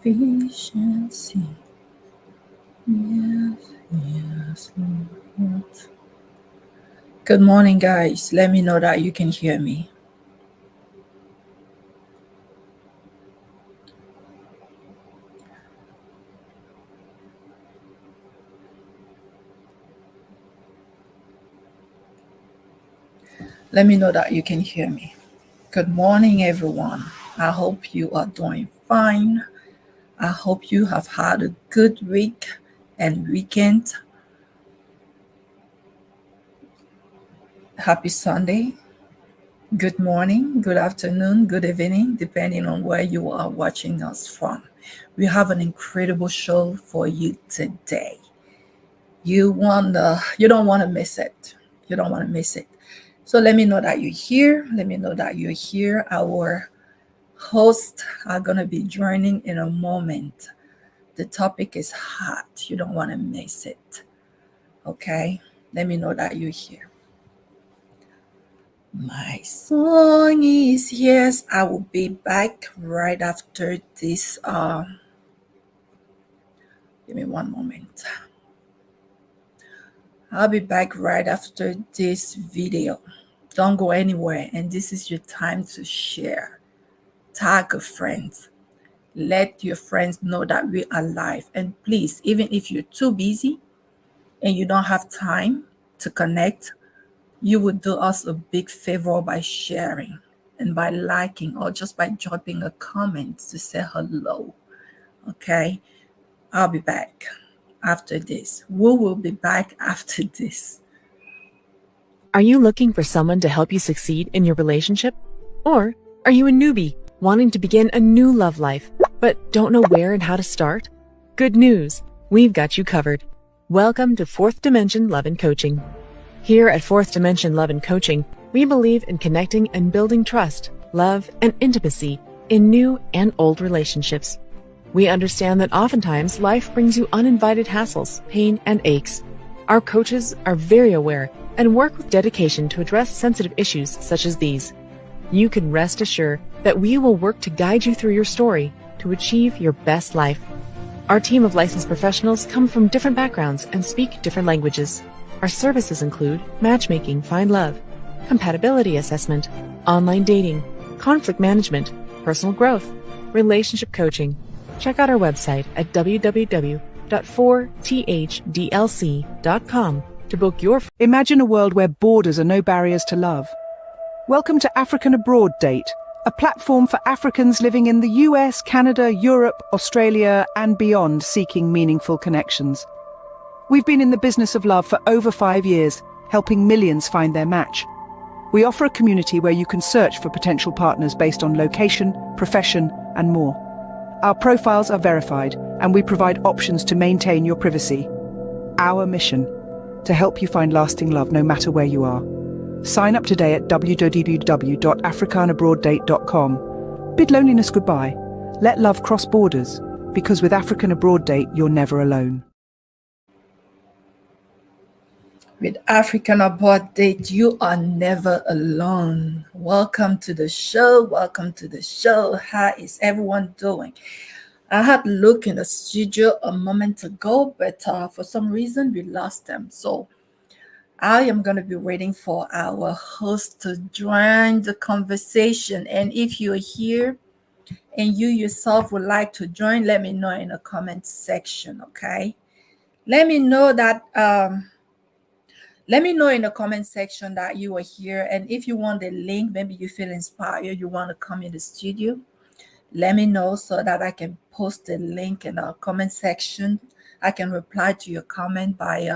sufficiency. Yes, yes, Lord. Good morning, guys. Let me know that you can hear me. Let me know that you can hear me. Good morning, everyone. I hope you are doing fine. I hope you have had a good week and weekend. Happy Sunday. Good morning, good afternoon, good evening, depending on where you are watching us from. We have an incredible show for you today. You don't want to miss it. You don't want to miss it. So let me know that you're here. Let me know that you're here. Our hosts are going to be joining in a moment. The topic is hot. You don't want to miss it. Okay? Let me know that you're here. My song is yes. I will be back right after this. Give me one moment. I'll be back right after this video. Don't go anywhere, and this is your time to share. Tag a friend. Let your friends know that we are live. And please, even if you're too busy and you don't have time to connect, you would do us a big favor by sharing and by liking or just by dropping a comment to say hello. Okay? I'll be back after this. We will be back after this. Are you looking for someone to help you succeed in your relationship? Or are you a newbie wanting to begin a new love life, but don't know where and how to start? Good news, we've got you covered. Welcome to Fourth Dimension Love and Coaching. Here at Fourth Dimension Love and Coaching, we believe in connecting and building trust, love, and intimacy in new and old relationships. We understand that oftentimes life brings you uninvited hassles, pain, and aches. Our coaches are very aware and work with dedication to address sensitive issues such as these. You can rest assured that we will work to guide you through your story to achieve your best life. Our team of licensed professionals come from different backgrounds and speak different languages. Our services include matchmaking, find love, compatibility assessment, online dating, conflict management, personal growth, relationship coaching. Check out our website at www.4thdlc.com to book your Imagine a world where borders are no barriers to love. Welcome to African Abroad Date, a platform for Africans living in the US, Canada, Europe, Australia, and beyond seeking meaningful connections. We've been in the business of love for over 5 years, helping millions find their match. We offer a community where you can search for potential partners based on location, profession, and more. Our profiles are verified, and we provide options to maintain your privacy. Our mission: to help you find lasting love no matter where you are. Sign up today at www.africanabroaddate.com. Bid loneliness goodbye. Let love cross borders, because with African Abroad Date, you're never alone. With African Abroad Date, you are never alone. Welcome to the show. Welcome to the show. How is everyone doing? I had to look in the studio a moment ago, but for some reason we lost them. So I am going to be waiting for our host to join the conversation. And if you're here and you yourself would like to join, let me know in the comment section, okay? Let me know that let me know in the comment section that you are here. And if you want the link, maybe you feel inspired, you want to come in the studio, let me know so that I can post the link in the comment section. I can reply to your comment by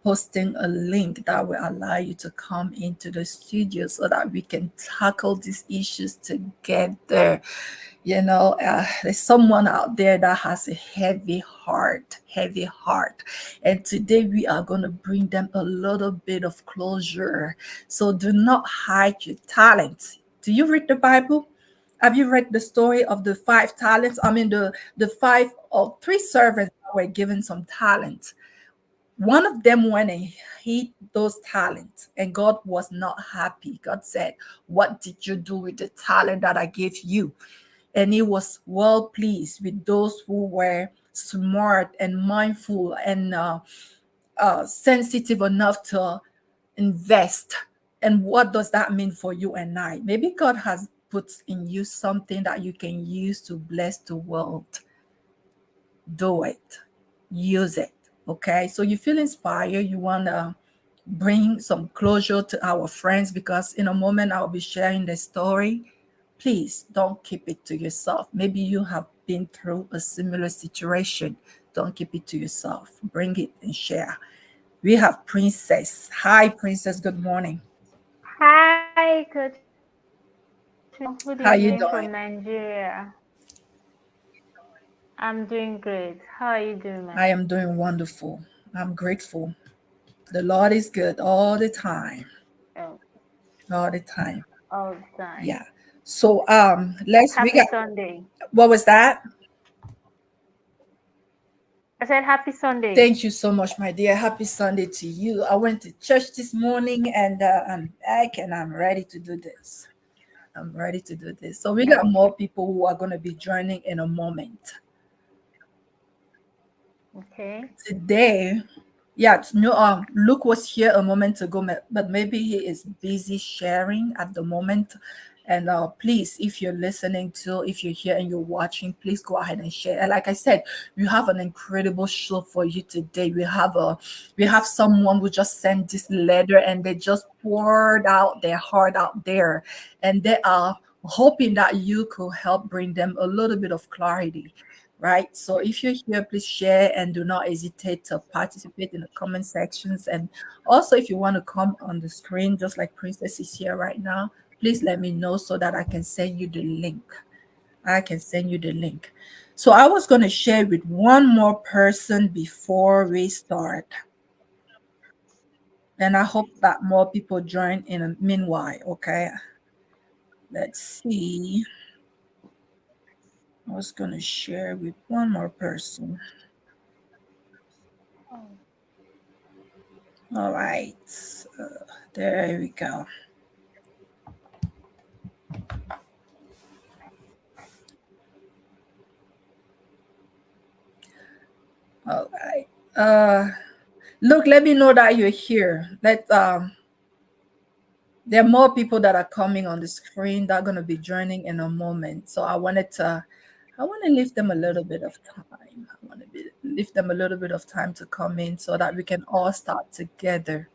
posting a link that will allow you to come into the studio so that we can tackle these issues together. You know, there's someone out there that has a heavy heart. And today we are going to bring them a little bit of closure. So do not hide your talents. Do you read the Bible? Have you read the story of the 5 talents? I mean, the 5 or 3 servants that were given some talents. One of them went and hid those talents, and God was not happy. God said, "What did you do with the talent that I gave you?" and he was well pleased with those who were smart and mindful and sensitive enough to invest. And what does that mean for you and I? Maybe God has put in you something that you can use to bless the world. Do it, use it. Okay, so you feel inspired, you want to bring some closure to our friends, because in a moment I'll be sharing the story. Please don't keep it to yourself. Maybe you have been through a similar situation. Don't keep it to yourself, bring it and share. We have Princess. Hi Princess, good morning. Hi, Coach Michelle. Good How you evening doing? from Nigeria. I'm doing great. How are you doing, I man? am doing wonderful. I'm grateful. The Lord is good all the time. Oh, All the time. all the time. Yeah. So let's we Happy got Sunday. what was that? I said happy Sunday. Thank you so much, my dear. Happy Sunday to you. I went to church this morning and I'm back and I'm ready to do this. I'm ready to do this. So we got Oh, more people who are going to be joining in a moment. okay. Today, yeah, no, Luke was here a moment ago, but maybe he is busy sharing at the moment. And please, if you're listening to, if you're here and you're watching, please go ahead and share. And like I said, we have an incredible show for you today. We have someone who just sent this letter and they just poured out their heart out there, and they are hoping that you could help bring them a little bit of clarity, right? So if you're here, please share and do not hesitate to participate in the comment sections. And also, if you want to come on the screen, just like Princess is here right now, please let me know so that I can send you the link. I can send you the link. So I was going to share with one more person before we start. And I hope that more people join in a meanwhile. Okay. Let's see. I was going to share with one more person. Oh, All right. There we go. All right. Look, let me know that you're here. There are more people that are coming on the screen that are going to be joining in a moment. So I want to leave them a little bit of time. Leave them a little bit of time to come in so that we can all start together.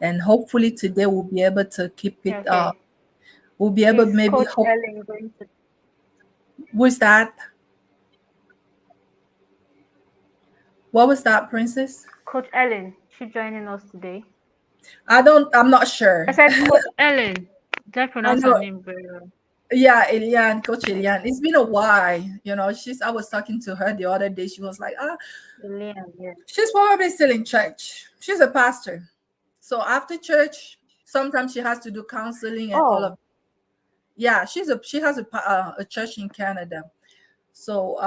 And hopefully today we'll be able to keep it. okay. We'll be able Is maybe Coach hope. Ellen going to? Was that? What was that, Princess? Coach Ellen, she joining us today? I'm not I sure. said Coach Ellen. Did I I pronounce her know. name very well? Yeah, Elian, Coach Elian. It's been a while. I was talking to her the other day. She was like, Elian, yeah. she's probably still in church. She's a pastor. So after church, sometimes she has to do counseling and all Oh, of. Yeah, she has a church in Canada. So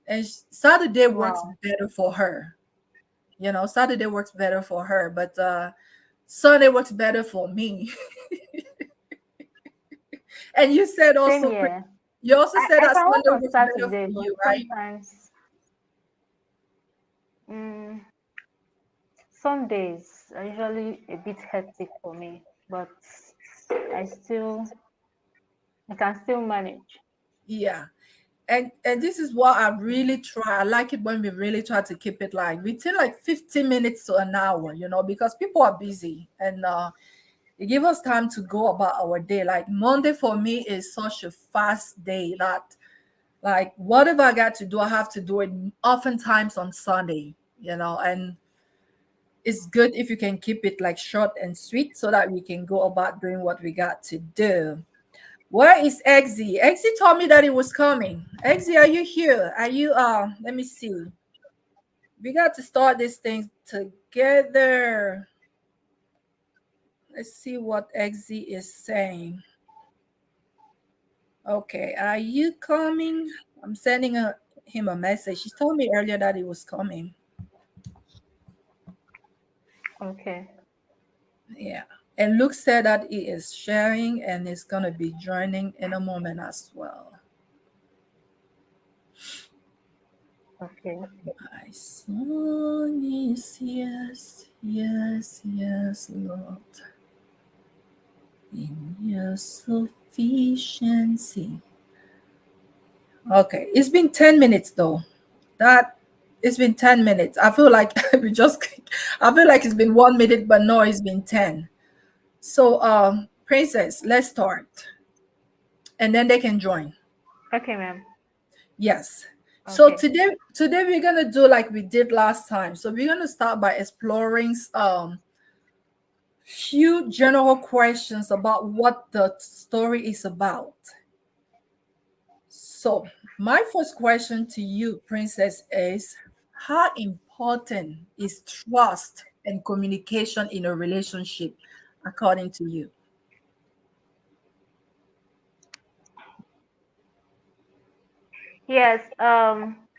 and Saturday works wow. better for her. Saturday works better for her, but Sunday works better for me. And Same here. you also said I that can work Sunday on works better Saturday, for but you, right? sometimes mm, some days are usually a bit hectic for me, but I still I can still manage. Yeah. And this is what I really try. I like it when we really try to keep it like within like 15 minutes to an hour, because people are busy, and it gives us time to go about our day. Like Monday for me is such a fast day that like whatever I got to do, I have to do it oftentimes on Sunday, and it's good if you can keep it like short and sweet so that we can go about doing what we got to do. Where is Eggsy? Eggsy told me that it was coming. Eggsy, are you here? Are you let me see. We got to start this thing together. Let's see what Eggsy is saying. Okay, are you coming? I'm sending him a message. He told me earlier that he was coming. Okay. Yeah. And Luke said that he is sharing and is gonna be joining in a moment as well. Okay. My song is yes, yes, yes, Lord, in your sufficiency. Okay, it's been 10 minutes though. That it's been 10 minutes. I feel like we just I feel like it's been 1 minute, but no, it's been 10. So Princess, let's start. And then they can join. Okay, ma'am. Yes. So Okay. today we're gonna do like we did last time. So we're gonna start by exploring few general questions about what the story is about. So, my first question to you, Princess, is how important is trust and communication in a relationship, according to you? Yes,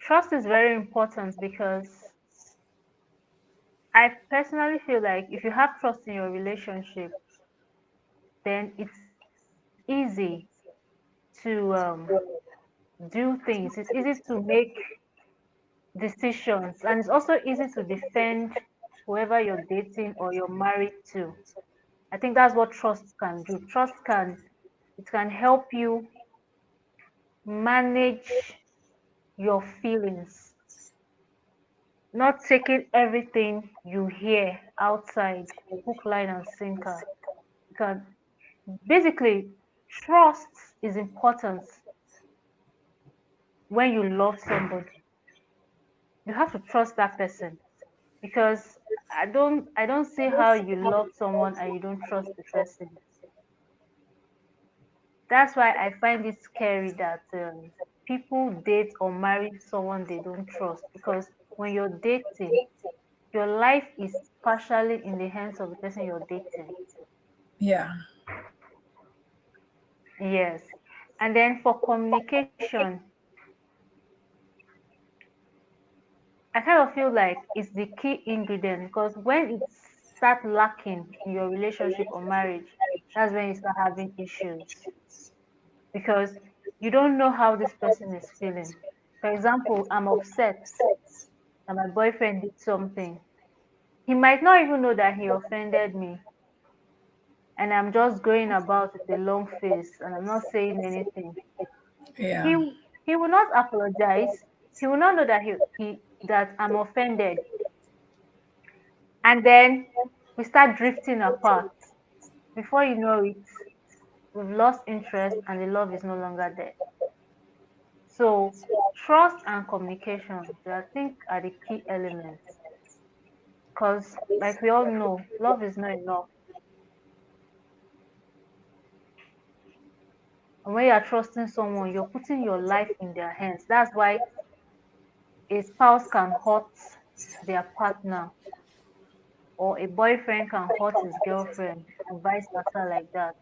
trust is very important because I personally feel like if you have trust in your relationship, then it's easy to do things. It's easy to make decisions, and it's also easy to defend whoever you're dating or you're married to. I think that's what trust can do. Trust can it can help you manage your feelings, not taking everything you hear outside hook, line, and sinker. Because basically, trust is important when you love somebody. You have to trust that person because I don't see how you love someone and you don't trust the person. That's why I find it scary that people date or marry someone they don't trust, because when you're dating, your life is partially in the hands of the person you're dating. Yeah. Yes. And then for communication, I kind of feel like it's the key ingredient, because when it starts lacking in your relationship or marriage, that's when you start having issues, because you don't know how this person is feeling. For example, I'm upset that my boyfriend did something. He might not even know that he offended me, and I'm just going about with a long face and I'm not saying anything. Yeah. He will not apologize. He will not know that that I'm offended. And then we start drifting apart. Before you know it, we've lost interest and the love is no longer there. So trust and communication, I think, are the key elements. Because like we all know, love is not enough. And when you are trusting someone, you're putting your life in their hands. That's why a spouse can hurt their partner, or a boyfriend can hurt his girlfriend, and vice versa, like that.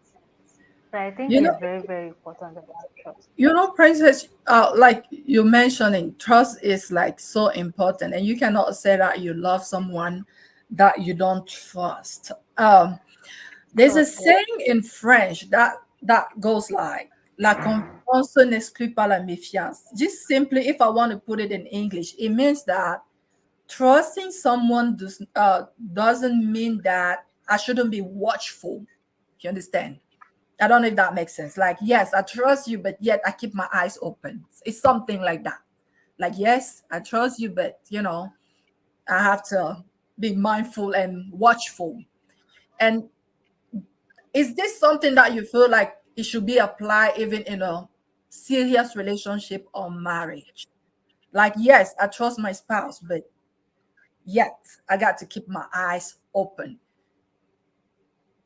So I think You know, it's very, very important about trust. Princess, like you mentioning, trust is like so important, and you cannot say that you love someone that you don't trust. There's a Okay. saying in French that goes like "La confiance n'exclut pas la méfiance." Just simply, if I want to put it in English, it means that trusting someone doesn't mean that I shouldn't be watchful. You understand? I don't know if that makes sense. Like, yes, I trust you, but yet I keep my eyes open. It's something like that. Like, yes, I trust you, but I have to be mindful and watchful. And is this something that you feel like it should be applied even in a serious relationship or marriage? Like, yes, I trust my spouse, but yet I got to keep my eyes open.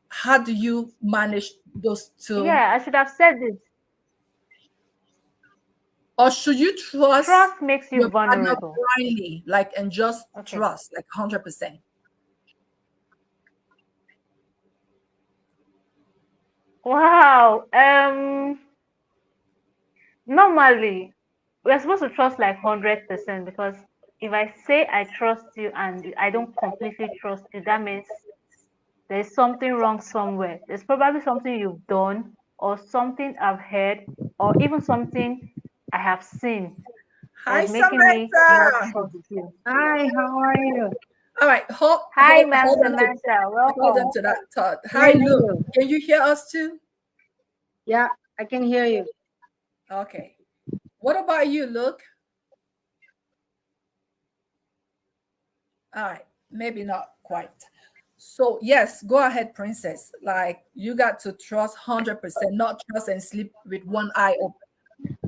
How do you manage those two? Yeah, I should have said this. Or should you trust Trust makes you your partner vulnerable. blindly, like, and just Okay. trust, like 100%? Wow. Normally, we're supposed to trust like 100%, because if I say I trust you and I don't completely trust you, that means there's something wrong somewhere. There's probably something you've done, or something I've heard, or even something I have seen. Hi, making me not Samantha. trust you. Hi, how are you? All right, Hi, Ma'am hold on to Samantha. hold on Welcome. to that thought. Hi, Thank Luke. you. Can you hear us too? Yeah, I can hear you. Okay. What about you, Luke? All right, maybe not quite. So yes, go ahead, princess. Like you got to trust 100%, not trust and sleep with one eye open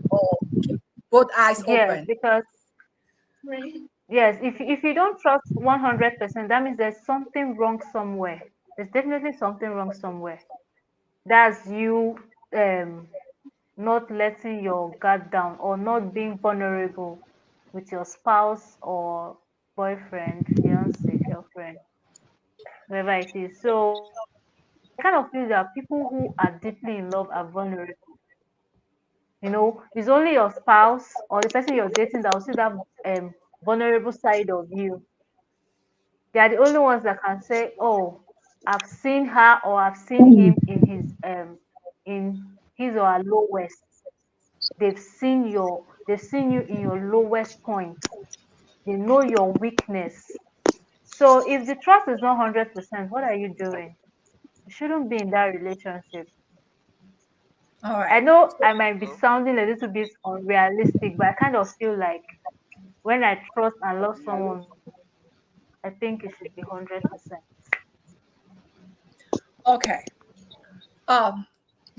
or keep both eyes Yes, open. because yes, if you don't trust 100%, that means there's something wrong somewhere. There's definitely something wrong somewhere. That's you um not letting your guard down or not being vulnerable with your spouse or boyfriend, fiance, girlfriend, whatever it is. So I kind of feel that people who are deeply in love are vulnerable. It's only your spouse or the person you're dating that will see that vulnerable side of you. They are the only ones that can say, "Oh, I've seen her or I've seen him in his or her lowest." They've seen you in your lowest point. They know your weakness. So if the trust is not 100%, what are you doing? You shouldn't be in that relationship. All I right. know I might be sounding a little bit unrealistic, but I kind of feel like when I trust and love someone, I think it should be 100%. Okay. Um,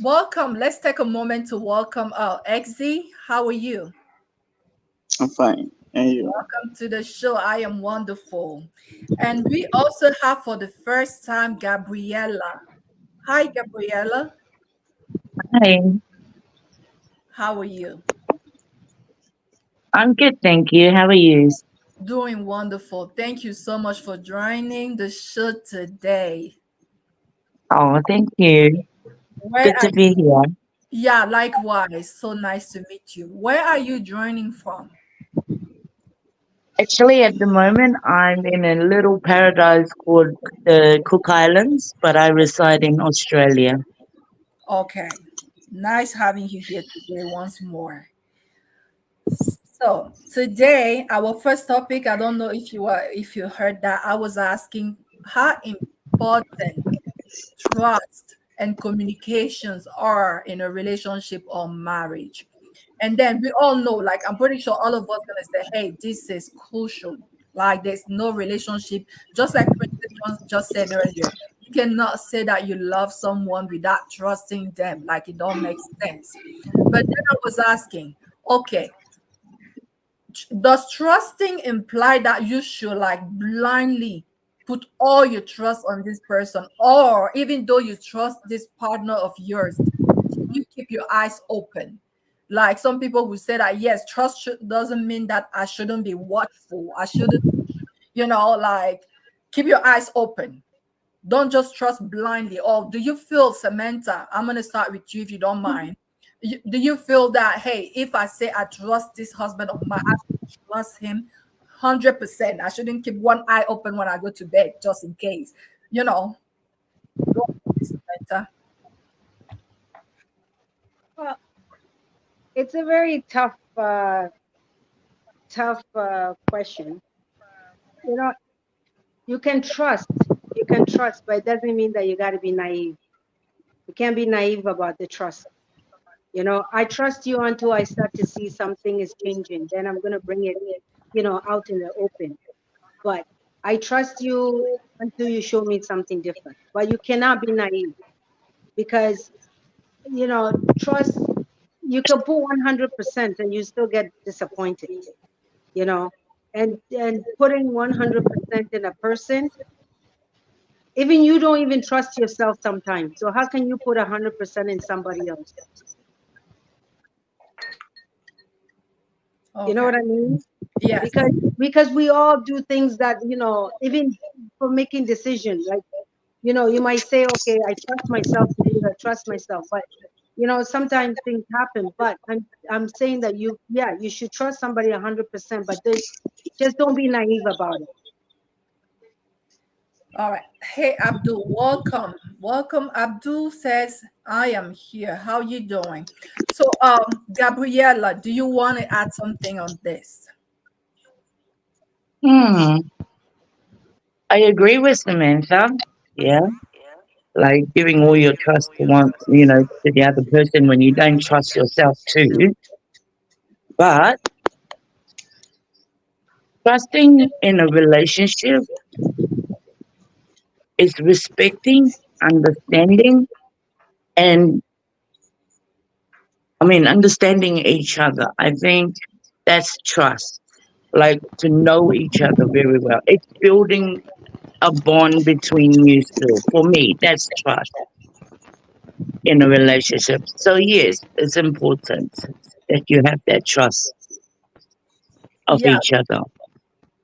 welcome. Let's take a moment to welcome XZ. How are you? I'm fine. And you? Welcome to the show. I am wonderful. And we also have for the first time Gabriella. Hi, Gabriella. Hi, How are you? I'm good, thank you. How are you? Doing wonderful. Thank you so much for joining the show today. Oh, thank you. Where Good are to be here. Yeah, likewise. So nice to meet you. Where are you joining from? Actually, at the moment, I'm in a little paradise called the Cook Islands, but I reside in Australia. Okay. Nice having you here today once more. So today, our first topic, I don't know if you heard that, I was asking how important trust and communications are in a relationship or marriage. And then we all know, like I'm pretty sure all of us gonna say, hey, this is crucial. Like there's no relationship, just like Princess just said earlier. You cannot say that you love someone without trusting them. Like it don't make sense. But then I was asking, okay, does trusting imply that you should like blindly put all your trust on this person, or even though you trust this partner of yours, you keep your eyes open? Like some people will say that yes, doesn't mean that I shouldn't be watchful. I shouldn't, like keep your eyes open. Don't just trust blindly. Or do you feel, Samantha? I'm gonna start with you if you don't mind. Do you feel that hey, if I say I trust this husband of mine, I should trust him 100%? I shouldn't keep one eye open when I go to bed just in case. You know, go on, Samantha. Well, it's a very tough question. You know, you can trust, but it doesn't mean that you got to be naive. You can't be naive about the trust. I trust you until I start to see something is changing. Then I'm gonna bring it, out in the open. But I trust you until you show me something different. But you cannot be naive because trust, you can put 100% and you still get disappointed, you know and putting 100% in a person, even you don't even trust yourself sometimes, so how can you put 100% in somebody else? You know Okay. what I mean? Yes. Because we all do things that, even for making decisions, like, you might say, okay, I trust myself to do that, trust myself, but sometimes things happen. But I'm saying that you should trust somebody 100%, but just don't be naive about it. All right. Hey, Abdul, welcome. Welcome. Abdul says, I am here. How you doing? So, Gabriella, do you want to add something on this? Hmm. I agree with Samantha. Yeah. Like giving all your trust to one, to the other person when you don't trust yourself too. But trusting in a relationship is respecting, understanding, and understanding each other. I think that's trust. Like to know each other very well. It's building a bond between you two. For me, that's trust in a relationship. So yes, it's important that you have that trust of Yeah, each other.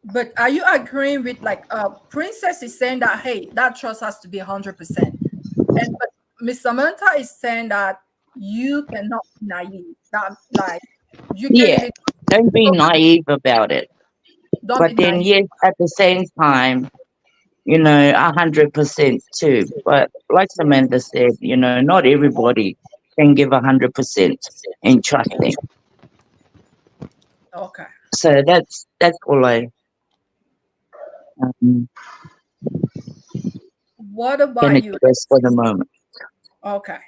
but are you agreeing with like Princess is saying that hey, that trust has to be 100%. And but Miss Samantha is saying that you cannot be naive. That like you can Yeah, really don't be naive about it. don't be But then naive. yes, at the same time, 100% too. But like Samantha said, not everybody can give 100% in trusting. Okay. So that's all I um, What can about you? express for the moment. Okay.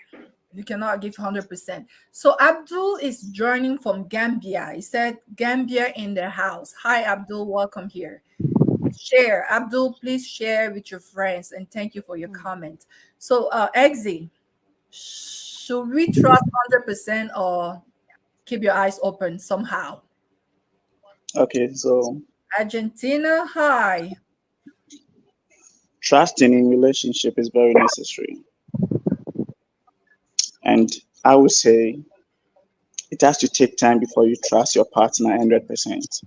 You cannot give 100%. So Abdul is joining from Gambia. He said Gambia in the house. Hi Abdul, welcome here. Share. Abdul, please share with your friends and thank you for your comment. So Exi, should we trust 100% or keep your eyes open somehow? Okay, so Argentina, hi. trusting in relationship is very necessary. And I would say it has to take time before you trust your partner 100%.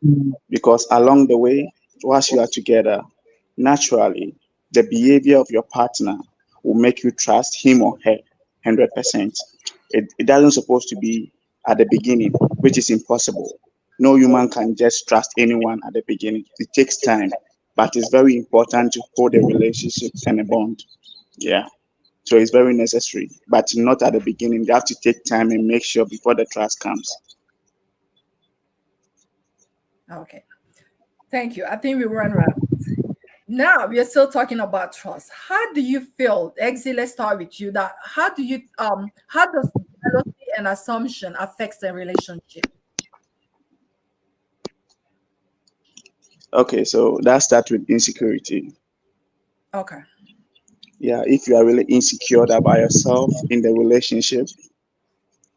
Mm. Because along the way, whilst you are together, naturally, the behavior of your partner will make you trust him or her 100%. It doesn't supposed to be at the beginning, which is impossible. No human can just trust anyone at the beginning. It takes time, but it's very important to hold a relationship and a bond. Yeah. So it's very necessary, but not at the beginning. You have to take time and make sure before the trust comes. Okay. Thank you. I think we run around. Now we are still talking about trust. How do you feel? Exi, let's start with you. That how does jealousy and assumption affects the relationship? Okay, so that starts with insecurity. Okay. Yeah, if you are really insecure about yourself in the relationship,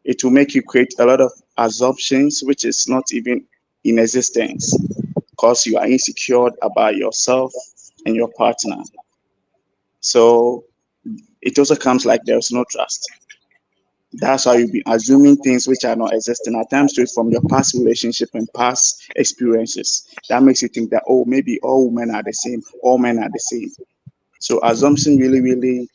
it will make you create a lot of assumptions which is not even in existence because you are insecure about yourself and your partner. So it also comes like there's no trust. That's how you be assuming things which are not existing at times straight from your past relationship and past experiences. That makes you think that, oh, maybe all women are the same, all men are the same. So assumption really, really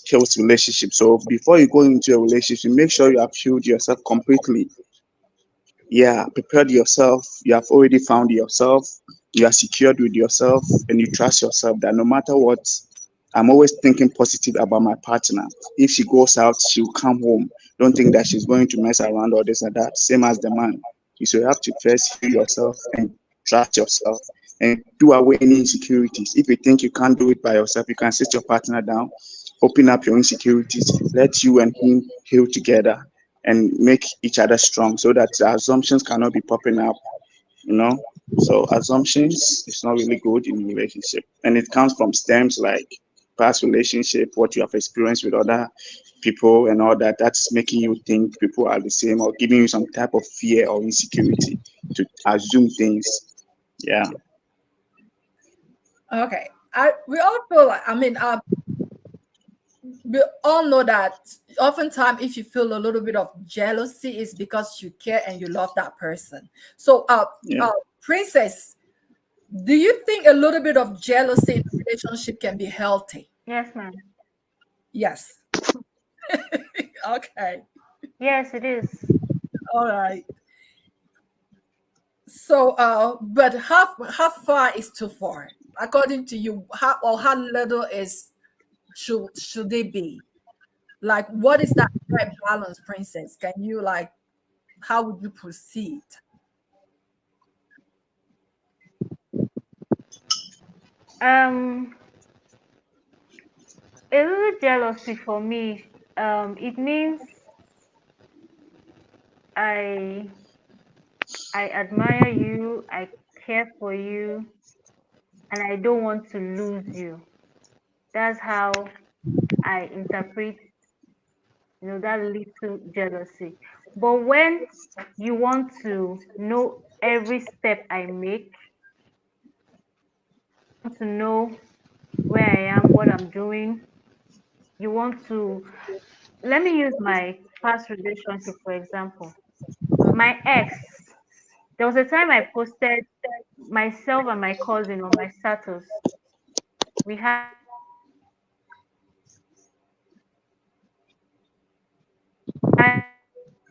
kills relationship. So before you go into a relationship, make sure you have healed yourself completely. Yeah, prepared yourself. You have already found yourself. You are secured with yourself, and you trust yourself that no matter what, I'm always thinking positive about my partner. If she goes out, she'll come home. Don't think that she's going to mess around or this and that. Same as the man. You should have to first heal yourself and trust yourself and do away any insecurities. If you think you can't do it by yourself, you can sit your partner down, open up your insecurities, let you and him heal together and make each other strong so that the assumptions cannot be popping up, you know. So assumptions is not really good in a relationship. And it comes from stems like past relationship, what you have experienced with other people and all that. That's making you think people are the same or giving you some type of fear or insecurity to assume things. Yeah. Okay. We all feel like we all know that oftentimes if you feel a little bit of jealousy is because you care and you love that person. So Yeah. Princess, do you think a little bit of jealousy in a relationship can be healthy? Yes, ma'am. Yes. Okay. Yes, it is. All right. So but how far is too far? according to you, how little is should they be? Like, what is that right balance, Princess? Can you like, how would you proceed? Um, a little jealousy for me. It means I I admire you, I care for you, and I don't want to lose you. That's how I interpret, that little jealousy. But when you want to know every step I make, want to know where I am, what I'm doing, you want to, let me use my past relationship, for example. My ex, there was a time I posted myself and my cousin on my status. We had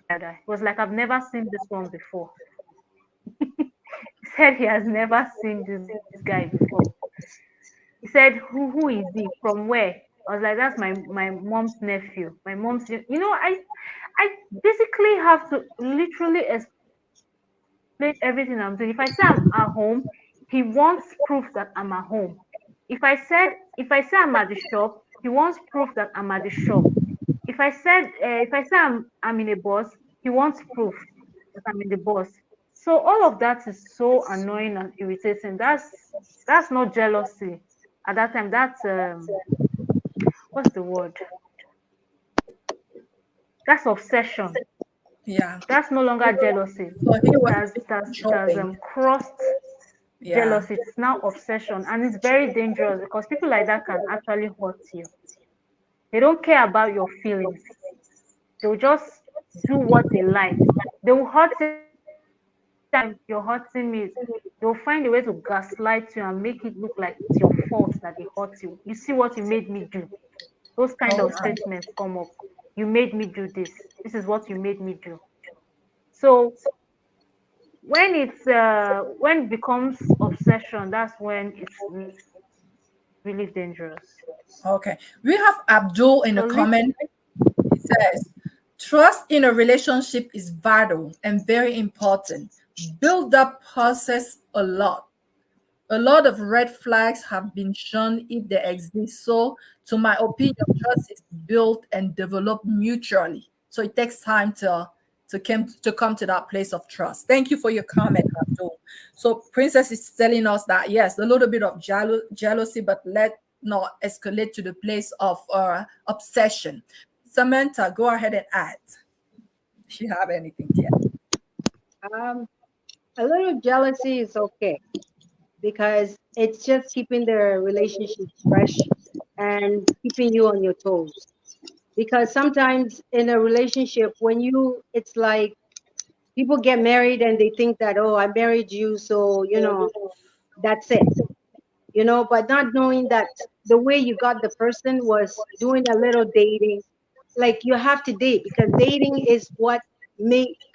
it was like I've never seen this one before. He said he has never seen this guy before. He said, who is he? From where? I was like, that's my mom's nephew. My mom's, I basically have to literally explain everything I'm doing. If I say I'm at home, he wants proof that I'm at home. If I say I'm at the shop, he wants proof that I'm at the shop. If I say I'm in a bus, he wants proof that I'm in the bus. So all of that is so annoying and irritating. That's not jealousy. At that time, that's what's the word? That's obsession. Yeah. That's no longer jealousy. So he It was has it has it has controlling. crossed Yeah. jealousy. It's now obsession, and it's very dangerous because people like that can actually hurt you. They don't care about your feelings. They'll just do what they like. They will hurt you. You're hurting me. They'll find a way to gaslight you and make it look like it's your fault that they hurt you. You see what you made me do. Those kind Oh of my. statements come up. You made me do this. This is what you made me do. So when it becomes obsession, that's when it's really dangerous. Okay. We have Abdul in the So little, comment. He says, trust in a relationship is vital and very important. Build up process a lot. A lot of red flags have been shown if they exist. So, to my opinion, trust is built and developed mutually. So it takes time to come to that place of trust. Thank you for your comment, Abdul. So Princess is telling us that yes, a little bit of jealousy, but let not escalate to the place of obsession. Samantha, go ahead and add. If you have anything to add. A little jealousy is okay because it's just keeping the relationship fresh and keeping you on your toes. Because sometimes in a relationship, it's like people get married and they think that, oh, I married you, so, that's it, but not knowing that the way you got the person was doing a little dating. Like you have to date because dating is what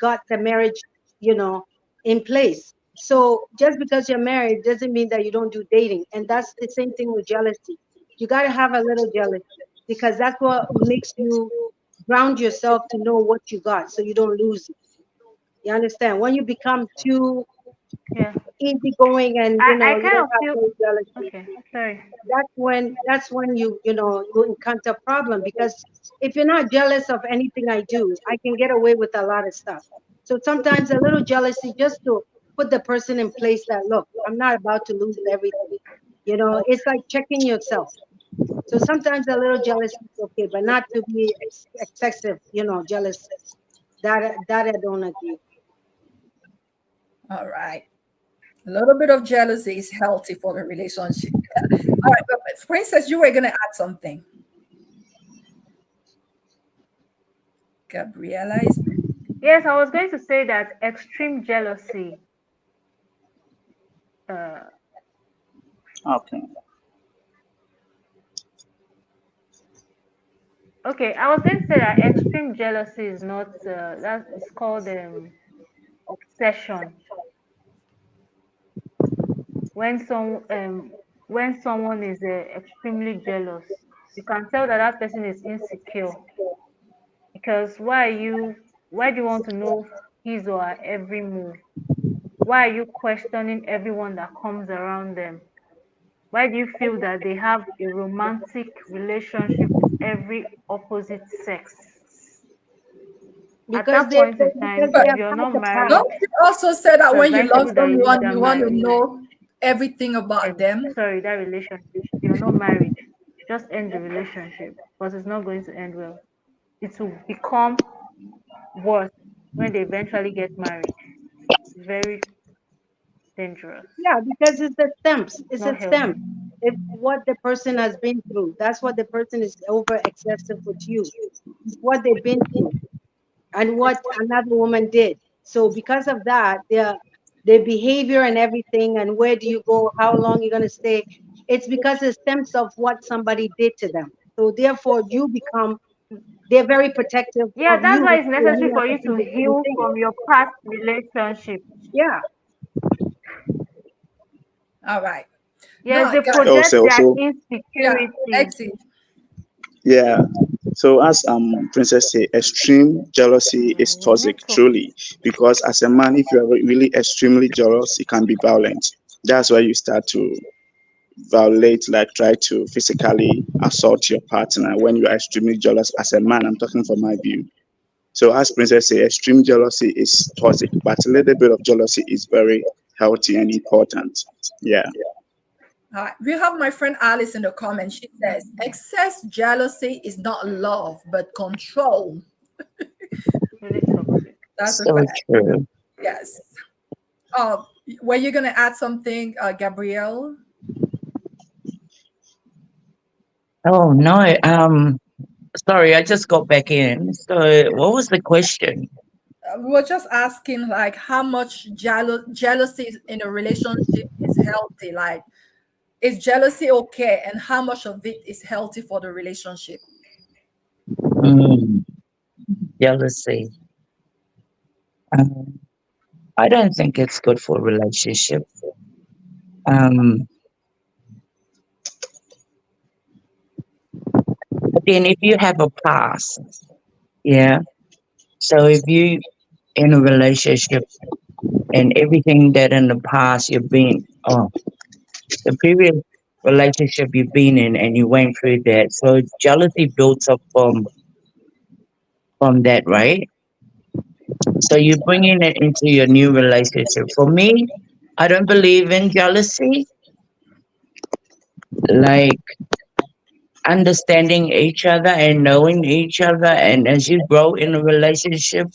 got the marriage, you know, in place. So just because you're married doesn't mean that you don't do dating. And that's the same thing with jealousy. You got to have a little jealousy because that's what makes you ground yourself to know what you got so you don't lose it. You understand? When you become too yeah. easygoing and I you kind don't of have feel no jealousy, okay. Sorry. that's when you encounter problem because if you're not jealous of anything I do, I can get away with a lot of stuff. So sometimes a little jealousy just to put the person in place that look, I'm not about to lose everything. It's like checking yourself. So sometimes a little jealousy is okay, but not to be excessive, jealous. That I don't agree. All right. A little bit of jealousy is healthy for the relationship. All right, but Princess, you were gonna add something. Gabriella is Yes, I was going to say that extreme jealousy. Uh, Okay. okay, I was going to say that extreme jealousy is not that is called obsession. When some when someone is extremely jealous, you can tell that that person is insecure. Because why do you want to know his or her every move? Why are you questioning everyone that comes around them? Why do you feel that they have a romantic relationship with every opposite sex? At Because that they point in time, because they But if have you're had not the married, past. don't you also say that it's when you love advisable that you leave someone, that you want to marriage. know everything about them? Sorry, that relationship. If you're not married, just end the relationship because it's not going to end well. It will become worse when they eventually get married. It's very dangerous. Yeah, because it's the stamps. It's It's not a healthy. stamp. If what the person has been through, that's what the person is over excessive with you. It's what they've been through and what another woman did. So because of that, their behavior and everything, and where do you go, how long you're gonna stay, it's because it stems of what somebody did to them. So therefore, they're very protective Yeah, of that's you. why it's So necessary you have for to you do to the same heal thing. from your past relationship. Yeah. All right. Yes, Now, they guys, project Also, their so yeah, insecurities. exit. yeah. So as Princess say, extreme jealousy is Your toxic, network. truly, because as a man, if you are really extremely jealous, it can be violent. That's why you start to violate, like try to physically assault your partner when you are extremely jealous. As a man, I'm talking from my view. So as Princess say, extreme jealousy is toxic, but a little bit of jealousy is very healthy and important. Yeah. All right. We have my friend Alice in the comments. She says, excess jealousy is not love, but control. Really toxic. That's a So fact. true. Yes. Oh, were you going to add something, Gabrielle? Oh no. Sorry, I just got back in. So what was the question? We were just asking, like, how much jealousy in a relationship is healthy? Like, is jealousy okay? And how much of it is healthy for the relationship? Mm, jealousy. Um, I don't think it's good for a relationship. Um, but then if you have a past, yeah. So if you in a relationship and everything that in the past you've been, oh, the previous relationship you've been in and you went through that, so jealousy builds up from that, right? So you're bringing it into your new relationship. For me, I don't believe in jealousy. Like understanding each other and knowing each other, and as you grow in a relationship,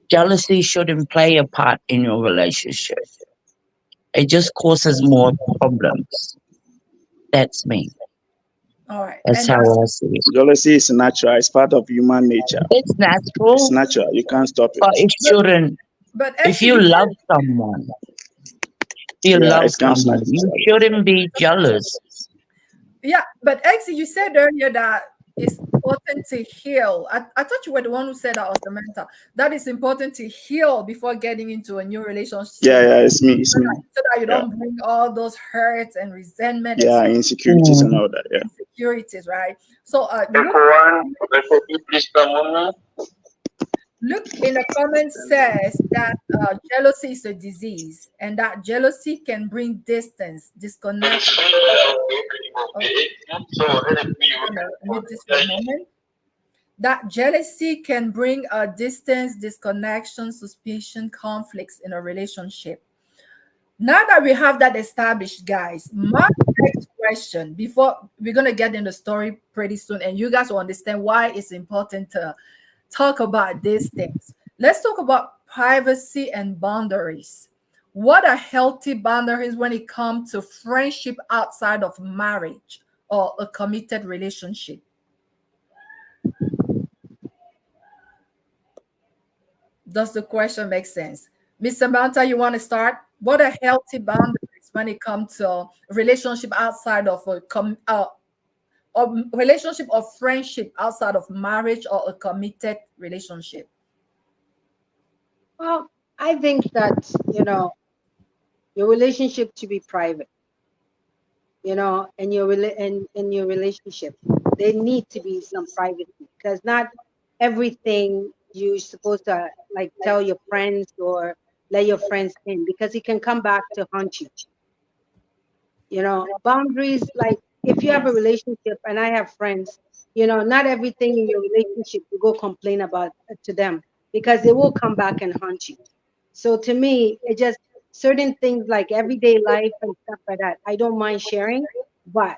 jealousy shouldn't play a part in your relationship. It just causes more problems. That's me. All right. That's And how I see it. Jealousy is natural, it's part of human nature. It's It's natural, natural, you can't stop but it. it but, shouldn't. but If actually, you you love said, someone, you Yeah, love it comes someone, you naturally. shouldn't be jealous. yeah, but actually, you said earlier that it's important to heal. I thought you were the one who said that, was the mentor. That it's important to heal before getting into a new relationship, Yeah, it's me, it's me. so that you Yeah, don't bring all those hurts and resentment and yeah, insecurities and Mm. all that. Yeah. insecurities, right? So, Luke in the comments says that jealousy is a disease, and that jealousy can bring distance, disconnection. Oh, I'm gonna mute this for a moment. That jealousy can bring a distance, disconnection, suspicion, conflicts in a relationship. Now that we have that established, guys, my next question, before we're gonna get in the story pretty soon, and you guys will understand why it's important to talk about these things. Let's talk about privacy and boundaries. What are healthy boundaries when it comes to friendship outside of marriage or a committed relationship? Does the question make sense? Mr. Manta, you want to start? What are healthy boundaries when it comes to a relationship outside of a relationship or friendship outside of marriage or a committed relationship? Well, I think that, your relationship to be private. you know, in your in your relationship. There need to be some privacy because not everything you're supposed to like tell your friends or let your friends in because it can come back to haunt you. You know, boundaries, like if you have a Yes. relationship and I have friends, you know, not everything in your relationship you go complain about to them because they will come back and haunt you. So to me, it just certain things like everyday life and stuff like that, I don't mind sharing, but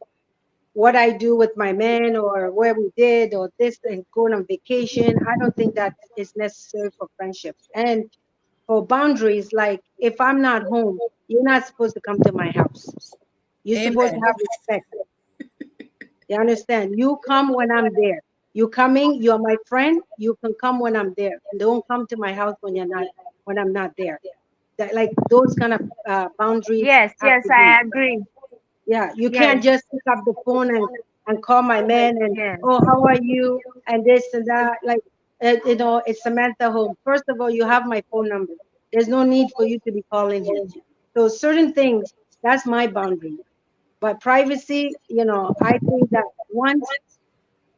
what I do with my man or where we did or this and going on vacation, I don't think that is necessary for friendship. And for boundaries, like if I'm not home, you're not supposed to come to my house. You're supposed to Amen. have respect. You understand? You come when I'm there. You coming, you're my friend, you can come when I'm there. And don't come to my house when you're not when I'm not there. That like those kind of boundaries Yes, have yes, to be. I agree. Yeah, you Yes, can't just pick up the phone and call my man and yes. oh how are you and this and that like you know it's Samantha home. First of all, you have my phone number. There's no need for you to be calling him. So certain things, that's my boundary. But privacy, you know, I think that once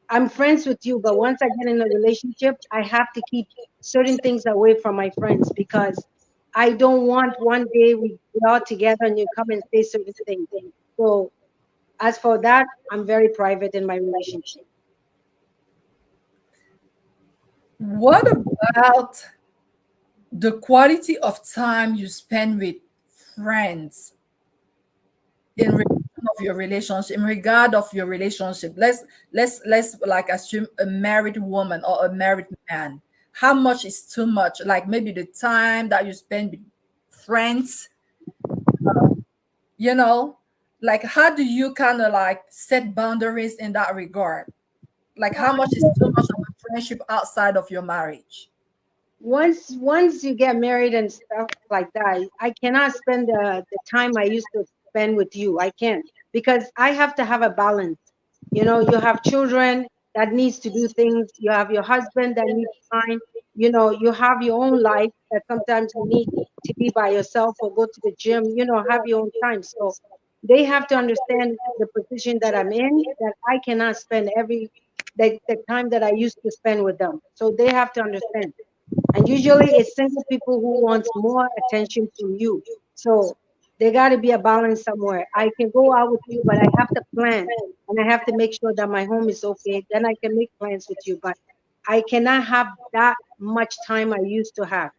I'm friends with you, but once I get in a relationship, I have to keep certain things away from my friends because I don't want one day we all together and you come and say certain things. So as for that, I'm very private in my relationship. What about the quality of time you spend with friends in relation of your relationship, in regard of your relationship? Let's like assume a married woman or a married man. How much is too much? Like maybe the time that you spend with friends, you know, like how do you kind of like set boundaries in that regard? Like how much is too much of a friendship outside of your marriage? Once you get married and stuff like that, I cannot spend the time I used to spend with you. I can't because I have to have a balance. You know, you have children that needs to do things. You have your husband that needs time. You know, you have your own life that sometimes you need to be by yourself or go to the gym. You know, have your own time. So they have to understand the position that I'm in. That I cannot spend the time that I used to spend with them. So they have to understand. And usually it's single people who wants more attention from you. So there got to be a balance somewhere. I can go out with you, but I have to plan and I have to make sure that my home is okay. Then I can make plans with you, but I cannot have that much time I used to have.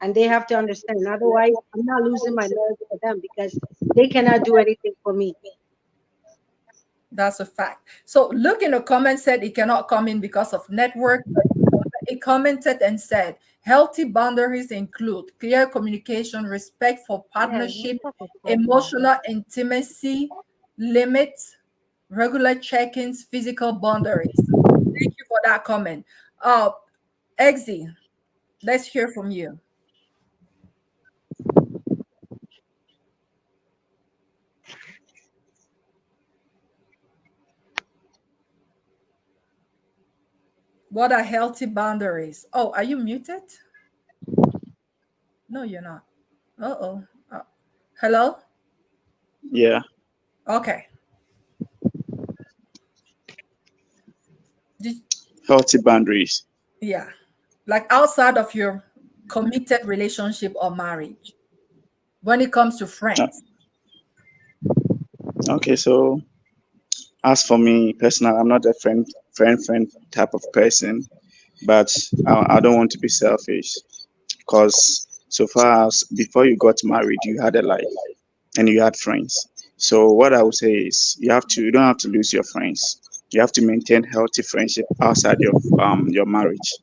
And they have to understand. Otherwise, I'm not losing my marriage for them because they cannot do anything for me. That's a fact. So look in the comment said it cannot come in because of network. But it commented and said healthy boundaries include clear communication, respect for Yes, partnership, network is problem. emotional intimacy, limits, regular check-ins, physical boundaries. Thank you for that comment. Uh Exy, let's hear from you. What are healthy boundaries? Oh, are you muted? No, you're not. Uh-oh. Hello? Yeah, Okay. Did, healthy boundaries. yeah. Like outside of your committed relationship or marriage, when it comes to Uh, friends. Okay, so as for me personally, I'm not a friend type of person, but I don't want to be selfish because so far as before you got married, you had a life and you had friends. So what I would say is you don't have to lose your friends. You have to maintain healthy friendship outside your marriage.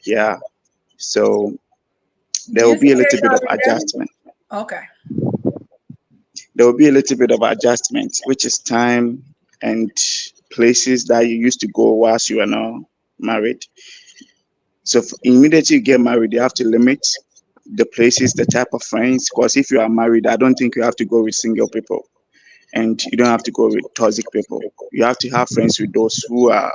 Yeah. So Do there you will think be a little you're bit of not with them? adjustment. Okay. There will be a little bit of adjustment, which is time and places that you used to go whilst you are now married. So immediately you get married, you have to limit the places, the type of friends. Because if you are married, I don't think you have to go with single people, and you don't have to go with toxic people. You have to have friends with those who are,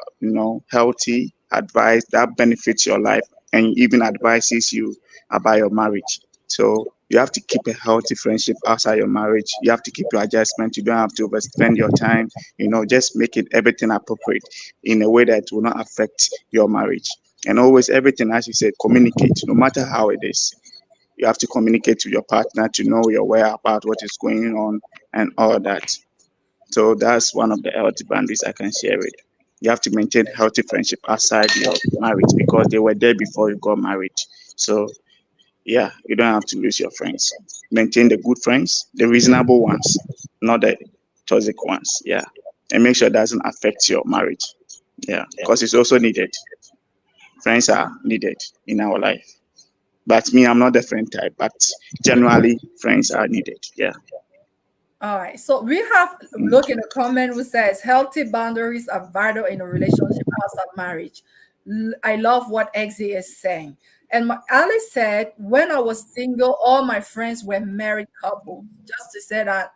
healthy, advice that benefits your life, and even advises you about your marriage. So You have to keep a healthy friendship outside your marriage. You have to keep your adjustment. You don't have to overspend your time. Just make it everything appropriate in a way that will not affect your marriage. And always everything, as you said, communicate, no matter how it is. You have to communicate to your partner to know your whereabouts, what is going on, and all that. So that's one of the healthy boundaries I can share with. You have to maintain healthy friendship outside your marriage because they were there before you got married. So yeah, you don't have to lose your friends. Maintain the good friends, the reasonable ones, not the toxic ones. Yeah, and make sure it doesn't affect your marriage. Yeah, because it's also needed. Friends are needed in our life. But me, I'm not the friend type. But generally, friends are needed. Yeah. All right. So we have look in the comment who says healthy boundaries are vital in a relationship outside marriage. I love what Exie is saying. And Alice said, when I was single, all my friends were married couples. Just to say that,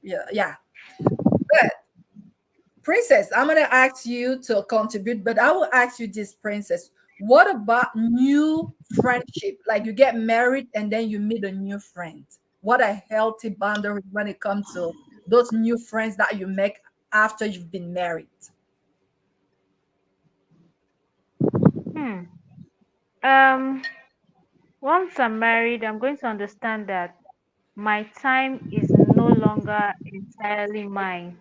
yeah. But Princess, I'm gonna ask you to contribute, but I will ask you this, Princess. What about new friendship? Like you get married and then you meet a new friend. What a healthy boundary when it comes to those new friends that you make after you've been married. Once I'm married, I'm going to understand that my time is no longer entirely mine.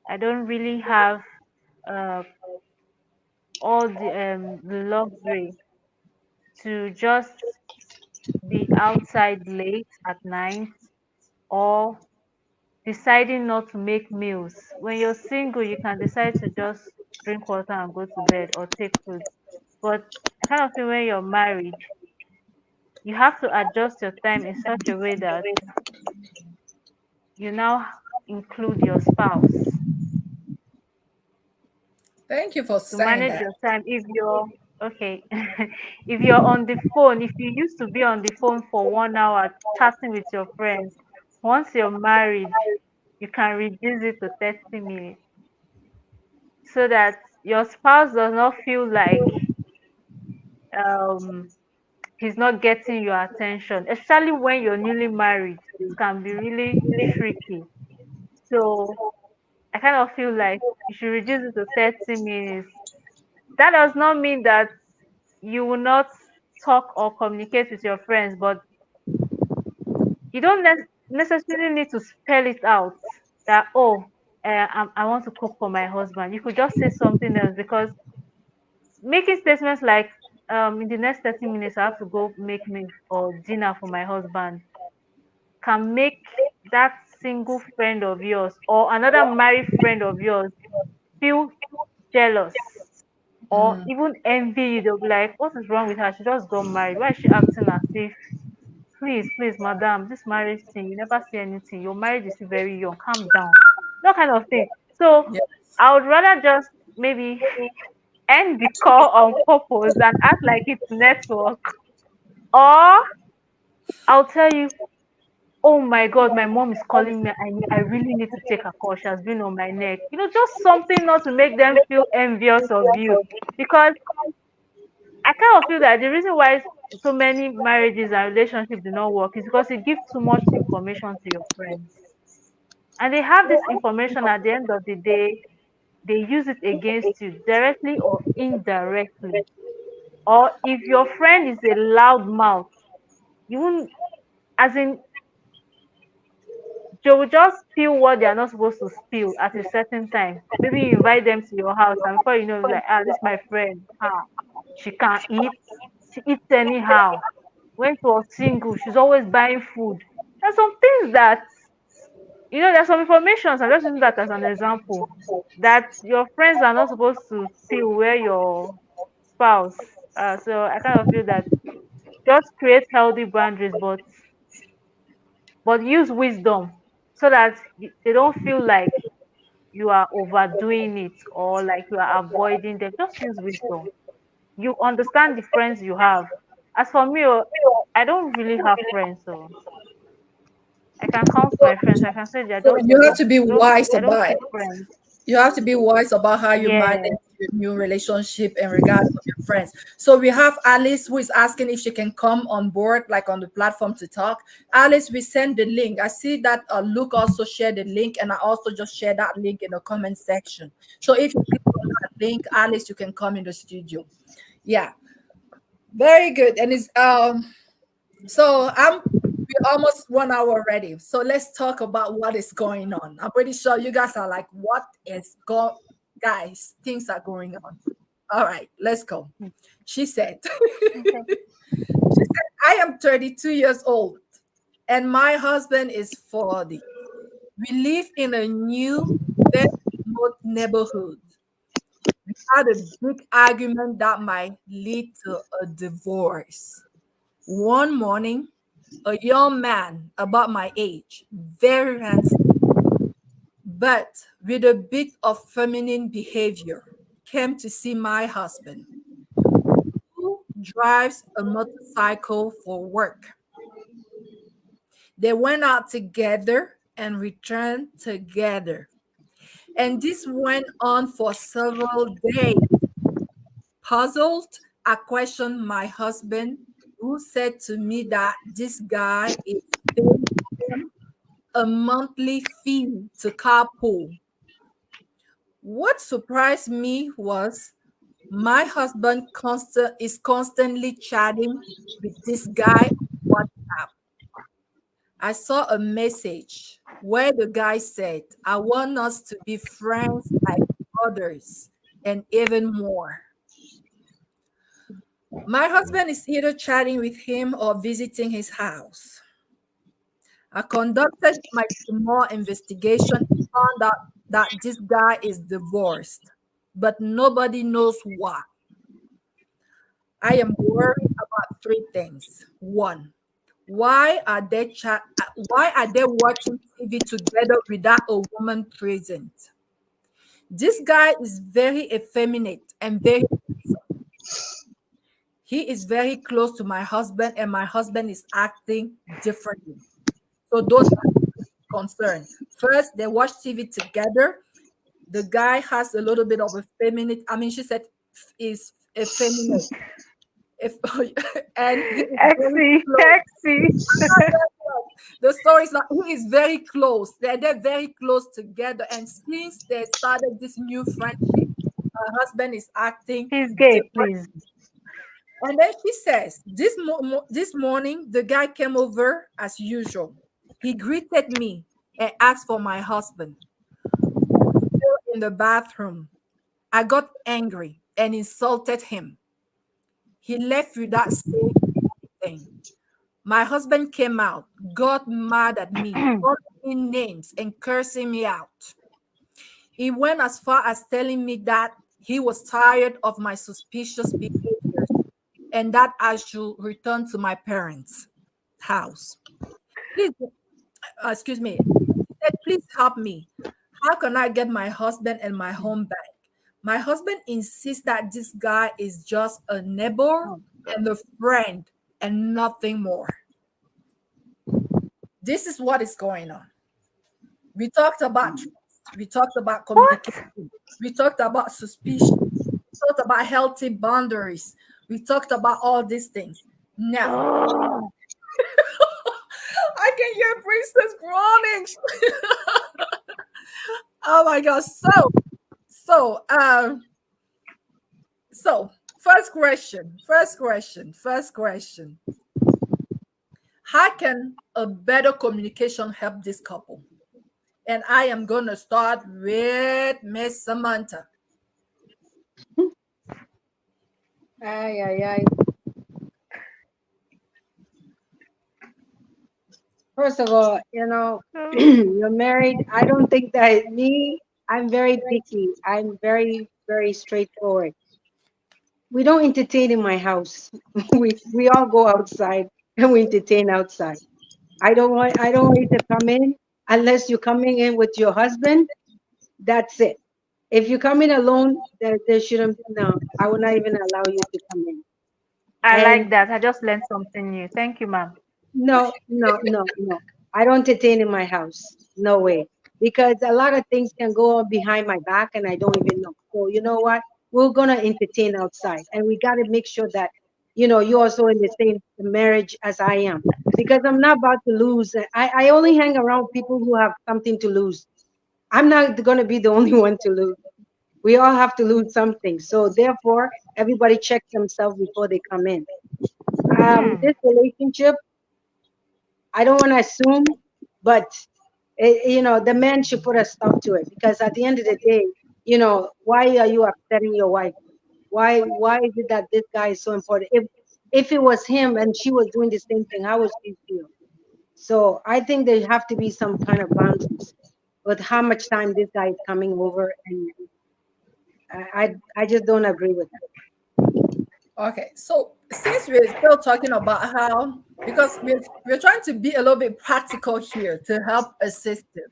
I don't really have uh, all the luxury to just be outside late at night or deciding not to make meals. When you're single, you can decide to just drink water and go to bed or take food. But I kind of feel when you're married, you have to adjust your time in such a way that you now include your spouse Thank you for to saying manage that. your time. If you're okay, if you're on the phone, if you used to be on the phone for 1 hour chatting with your friends, once you're married, you can reduce it to 30 minutes so that your spouse does not feel like um he's not getting your attention, especially when you're newly married. It can be really tricky. So I kind of feel like you should reduce it to 30 minutes. That does not mean that you will not talk or communicate with your friends, but you don't necessarily need to spell it out that, oh, I want to cook for my husband. You could just say something else, because making statements like, in the next 30 minutes, I have to go make meal or dinner for my husband can make that single friend of yours or another married friend of yours feel jealous or even envy you. They'll be like, what is wrong with her? She just got married. Why is she acting as if, please, madam, this marriage thing, you never see anything. Your marriage is still very young. Calm down. That kind of thing. So Yeah. I would rather just maybe end the call on purpose and act like it's network. Or I'll tell you, oh my God, my mom is calling me. I really need to take a call. She has been on my neck. Just something not to make them feel envious of you. Because I kind of feel that the reason why so many marriages and relationships do not work is because you give too much information to your friends. And they have this information at the end of the day, they use it against you directly or indirectly. Or if your friend is a loud mouth, you won't, as in, they will just spill what they are not supposed to spill at a certain time. Maybe you invite them to your house, and before you know, like, this is my friend. She can't eat. She eats anyhow. When she was single, she's always buying food. There's some things that, there's some information. So I'm just using that as an example that your friends are not supposed to spill where your spouse. So I kind of feel that just create healthy boundaries, but use wisdom so that they don't feel like you are overdoing it or like you are avoiding them. Just use wisdom. You understand the friends you have. As for me, I don't really have friends, so I can count my friends. I can say they're So just you have to be don't wise I don't about keep it. friends. You have to be wise about how you Yeah, manage your new relationship and regardless of your friends. So we have Alice who is asking if she can come on board, like on the platform to talk. Alice, we send the link. I see that Luke also shared the link, and I also just shared that link in the comment section. So if you click on that link, Alice, you can come in the studio. Yeah, very good. And it's so we're almost 1 hour already. So let's talk about what is going on. I'm pretty sure you guys are like, what is going, guys? Things are going on. All right, let's go. She said, I am 32 years old and my husband is 40. We live in a new, very remote neighborhood. We had a big argument that might lead to a divorce. One morning, a young man about my age, very handsome, but with a bit of feminine behavior, came to see my husband, who drives a motorcycle for work. They went out together and returned together. And this went on for several days. Puzzled, I questioned my husband, who said to me that this guy is paying him a monthly fee to carpool. What surprised me was my husband is constantly chatting with this guy on WhatsApp. I saw a message where the guy said, I want us to be friends like others and even more. My husband is either chatting with him or visiting his house. I conducted my small investigation and found out that this guy is divorced, but nobody knows why. I am worried about three things. One, why are they watching TV together without a woman present? This guy is very effeminate and very handsome. He is very close to my husband, and my husband is acting differently. So those are concerns. First, they watch TV together. The guy has a little bit of a feminine. I mean, she said is effeminate. If and he is very close. The story is that he is very close. They're very close together, and since they started this new friendship, her husband is acting. He's gay, different. please. And then she says, this morning, the guy came over as usual. He greeted me and asked for my husband. Still in the bathroom. I got angry and insulted him. He left without saying anything. My husband came out, got mad at me, calling me names and cursing me out. He went as far as telling me that he was tired of my suspicious behaviors and that I should return to my parents' house. Please, excuse me. He said, please help me. How can I get my husband and my home back? My husband insists that this guy is just a neighbor and a friend and nothing more. This is what is going on. We talked about trust. We talked about communication. We talked about suspicion. We talked about healthy boundaries. We talked about all these things. Now, I can hear Princess groaning. Oh my gosh. So first question. How can a better communication help this couple? And I am going to start with Miss Samantha. First of all, you're married. I don't think that I'm very picky. I'm very, very straightforward. We don't entertain in my house. We all go outside and we entertain outside. I don't want you to come in unless you're coming in with your husband. That's it. If you come in alone, there shouldn't be. No, I will not even allow you to come in. I like that. I just learned something new. Thank you, ma'am. No. I don't entertain in my house. No way. Because a lot of things can go on behind my back and I don't even know. So you know what? we're gonna entertain outside, and we got to make sure that you're also in the same marriage as I am, because I'm not about to lose. I only hang around people who have something to lose. I'm not gonna be the only one to lose. We all have to lose something. So therefore, everybody checks themselves before they come in. This relationship, I don't want to assume, but the man should put a stop to it, because at the end of the day, why are you upsetting your wife? Why is it that this guy is so important? If it was him and she was doing the same thing, how would she feel? So I think there have to be some kind of boundaries with how much time this guy is coming over, and I just don't agree with that. Okay, so since we're still talking about how, because we're trying to be a little bit practical here to help assist them.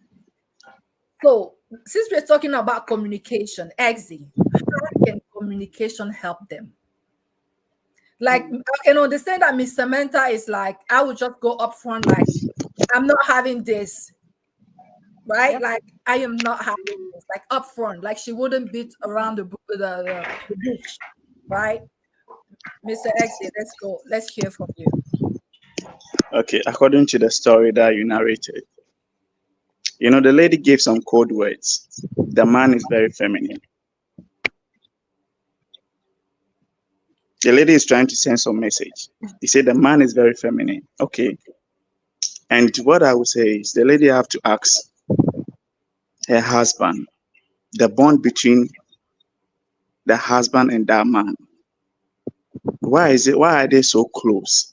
So since we're talking about communication, Exy, how can communication help them? Like, I can understand that Miss Samantha is like, I would just go up front, like, I'm not having this, right? Yep. Like, I am not having this, like up front, like she wouldn't beat around the bush, right? Mr. Exy, let's go. Let's hear from you. Okay, according to the story that you narrated, the lady gave some code words. The man is very feminine. The lady is trying to send some message. He said the man is very feminine. Okay. And what I would say is the lady have to ask her husband, the bond between the husband and that man. Why are they so close?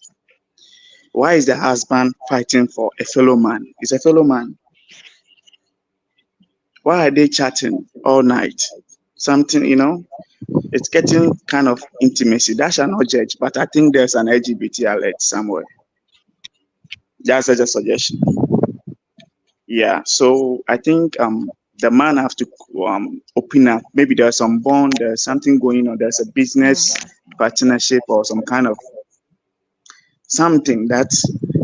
Why is the husband fighting for a fellow man? It's a fellow man. Why are they chatting all night? Something, it's getting kind of intimacy. That shall not judge, but I think there's an LGBT alert somewhere. That's just a suggestion. Yeah, so I think the man have to open up. Maybe there's some bond, there's something going on, there's a business partnership or some kind of something that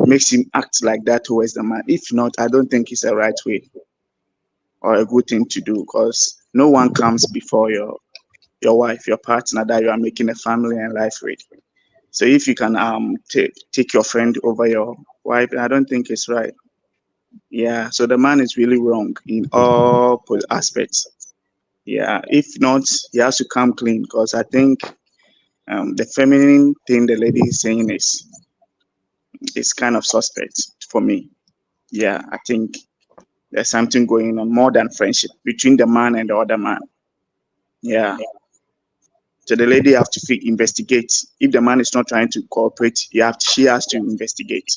makes him act like that towards the man. If not, I don't think it's the right way or a good thing to do, because no one comes before your wife, your partner that you are making a family and life with. So if you can take your friend over your wife, I don't think it's right. Yeah, so the man is really wrong in all aspects. Yeah, if not, he has to come clean, because I think the feminine thing the lady is saying is kind of suspect for me. Yeah, I think there's something going on more than friendship between the man and the other man. Yeah. So the lady have to investigate. If the man is not trying to cooperate, she has to investigate.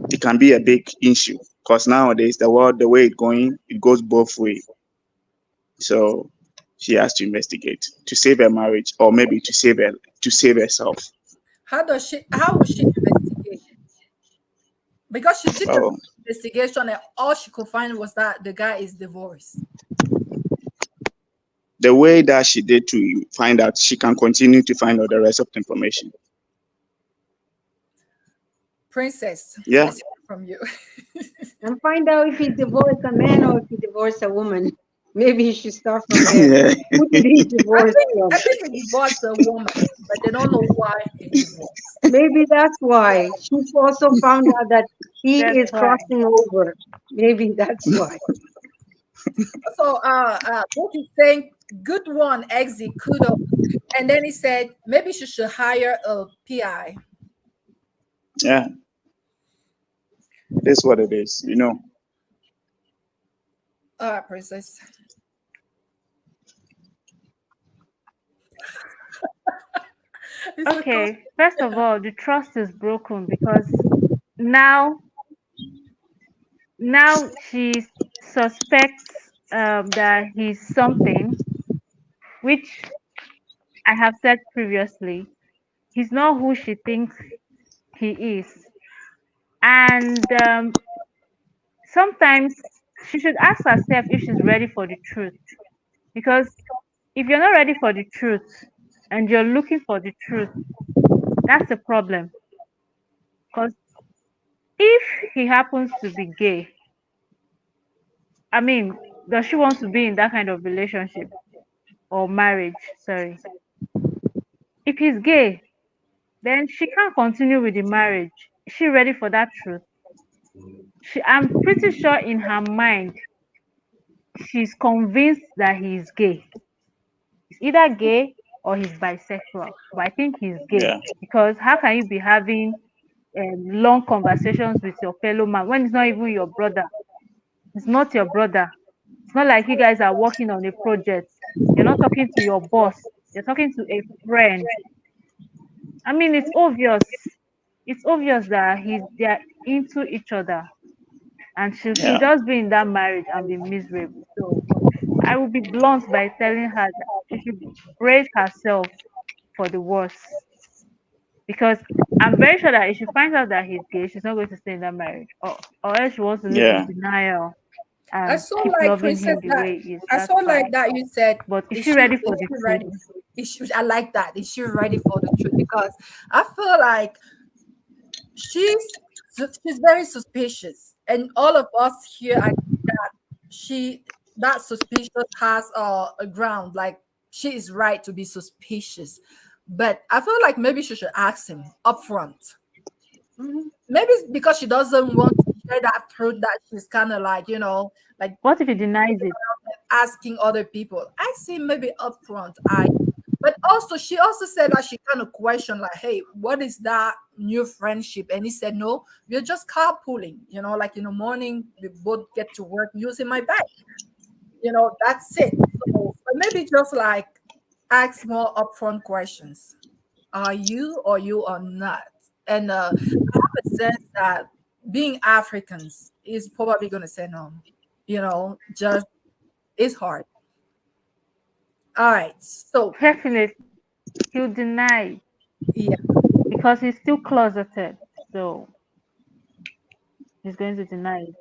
It can be a big issue, because nowadays the world, the way it's going, it goes both ways. So she has to investigate to save her marriage, or maybe to save herself. How would she investigate? Because she did the investigation and all she could find was that the guy is divorced. The way that she did to find out, she can continue to find out the rest of the information. Princess, yeah, let's hear from you. And find out if he divorced a man or if he divorced a woman. Maybe you should start from there. yeah. Who did he divorce from? I think he divorced a woman, but they don't know why he divorced. Maybe that's why. She also found out that he That's is why. crossing over. Maybe that's why. So what he's saying, good one, Exy, kudos. And then he said maybe she should hire a PI. Yeah, it is what it is, Princess. Okay, first of all, the trust is broken because now she suspects that he's something, which I have said previously. He's not who she thinks he is. And sometimes she should ask herself if she's ready for the truth. Because if you're not ready for the truth and you're looking for the truth, that's a problem. Because if he happens to be gay, I mean, does she want to be in that kind of relationship or marriage? Sorry. If he's gay, then she can't continue with the marriage. Is she ready for that truth? I'm pretty sure in her mind, she's convinced that he's gay. He's either gay or he's bisexual. But I think he's gay Yeah. because how can you be having long conversations with your fellow man when it's not even your brother? It's not your brother. It's not like you guys are working on a project. You're not talking to your boss. You're talking to a friend. I mean, it's obvious. It's obvious that they're into each other, and she'll Yeah. just be in that marriage and be miserable. So I will be blunt by telling her that she should brace herself for the worst, because I'm very sure that if she finds out that he's gay, she's not going to stay in that marriage, or else she wants to live in Yeah. denial I and saw keep like loving Princess him the that way he is. I That's saw like fine. that you said, But is she ready for is the she truth? ready? I like that. Is she ready for the truth? Because I feel like she's she's very suspicious, and all of us here agree that that suspicious has a ground. Like she is right to be suspicious, but I feel like maybe she should ask him upfront. Mhm. Maybe it's because she doesn't want to share that truth that she's kind of like, like What if he denies it? asking other people. I see maybe upfront. But also she also said that she kind of questioned, like, hey, what is that new friendship? And he said, no, we're just carpooling, like in the morning we both get to work using my bike. That's it. So but maybe just like ask more upfront questions. Are you or you are not? And I have a sense that being Africans is probably gonna say no. Just it's hard. All right. So Definitely, he'll deny yeah, because he's still closeted. So he's going to deny it.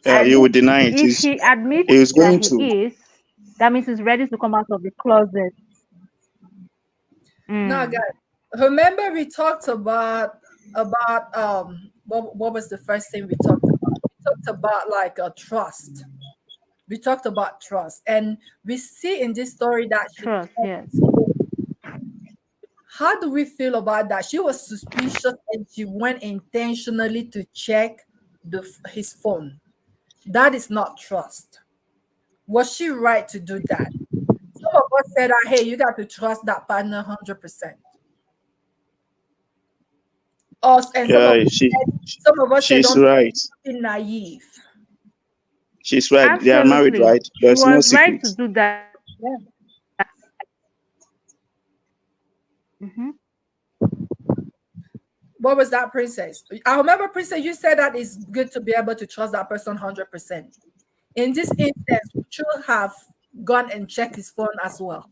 You And would deny it. if he admits He was that going to. he is, that means he's ready to come out of the closet. now Mm. guys, remember we talked about what was the first thing we talked about? We talked about like a trust. We talked about trust, and we see in this story that she Trust, checked yes. his phone. How do we feel about that? She was suspicious and she went intentionally to check his phone. That is not trust. Was she right to do that? Some of us said that, hey, you got to trust that partner 100%. And Yeah, some of us said she's don't right. be naive. She's right. They are married, Absolutely. right? She There's no was right secret. to do that. Yeah. Hmm. What was that, Princess? I remember, Princess, you said that it's good to be able to trust that person 100%. In this instance, we should have gone and checked his phone as well.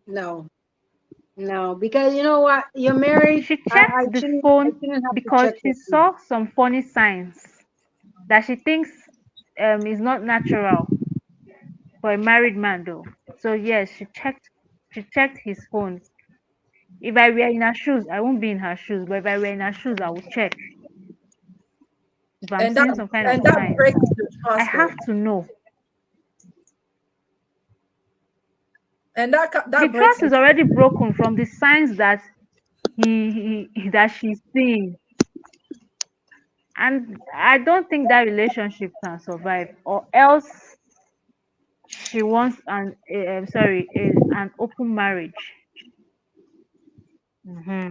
No, no, because you know what? You're married. She I, checked I the shouldn't. I phone shouldn't have to because check she your phone. saw some funny signs that she thinks is not natural for a married man though. So yes, she checked his phone. If I were in her shoes, I won't be in her shoes, but if I were in her shoes, I would check. If I'm And that seeing some kind of and that signs, breaks the I trust though. have to know. And The that breaks trust the is already broken from the signs that that she's seeing. And I don't think that relationship can survive, or else she wants an open marriage. Hmm.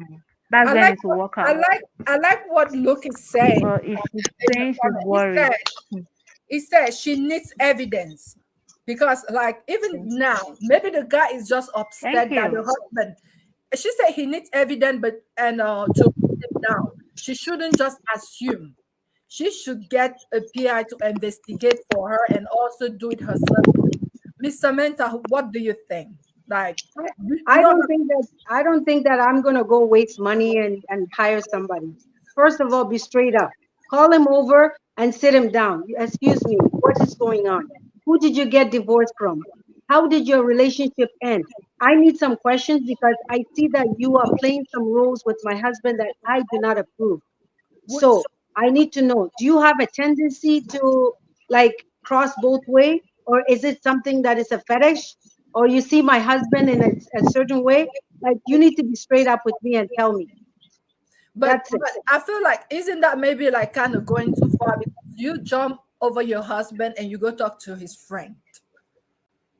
That's I when like it will work I out. like I like what Luke is saying But if she's in the saying she's comment. worried, He said she needs evidence because, like, even okay. now, maybe the guy is just Thank upset that the you. husband. She said he needs evidence, but and to put him down, she shouldn't just assume. She should get a PI to investigate for her and also do it herself. Miss Samantha, what do you think? Like, you I don't don't think that. I don't think that I'm gonna go waste money and hire somebody. First of all, be straight up. Call him over and sit him down. Excuse me. What is going on? Who did you get divorced from? How did your relationship end? I need some questions because I see that you are playing some roles with my husband that I do not approve. So I need to know, do you have a tendency to like cross both way, or is it something that is a fetish, or you see my husband in a certain way? Like, you need to be straight up with me and tell me. But, That's it. but I feel like, isn't that maybe like kind of going too far? Because you jump over your husband and you go talk to his friend.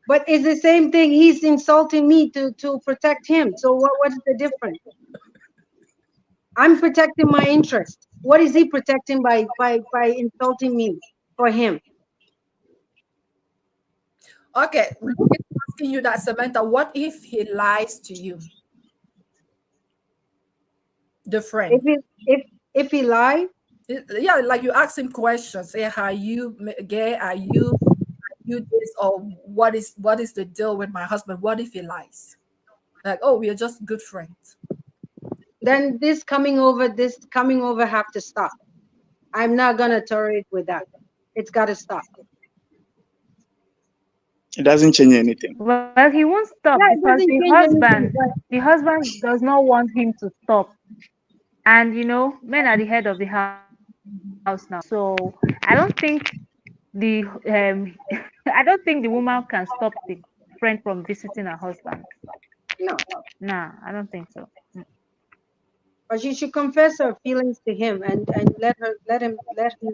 But it's the same thing. He's insulting me to protect him. So what is the difference? I'm protecting my interest. What is he protecting by insulting me for him? Okay, Luke is asking you that, Samantha. What if he lies to you? The friend. If he lie, Yeah, like you ask him questions. Say, are you gay? Are you this, or what is the deal with my husband? What if he lies? Like, oh, we are just good friends. then this coming over have to stop. I'm not gonna tolerate with that. It's gotta stop. It doesn't change anything. Well, he won't stop Yeah, it because doesn't change anything, but the husband does not want him to stop. And men are the head of the house now. So I don't think the I don't think the woman can stop the friend from visiting her husband. no. Nah, I don't think so. But she should confess her feelings to him and let him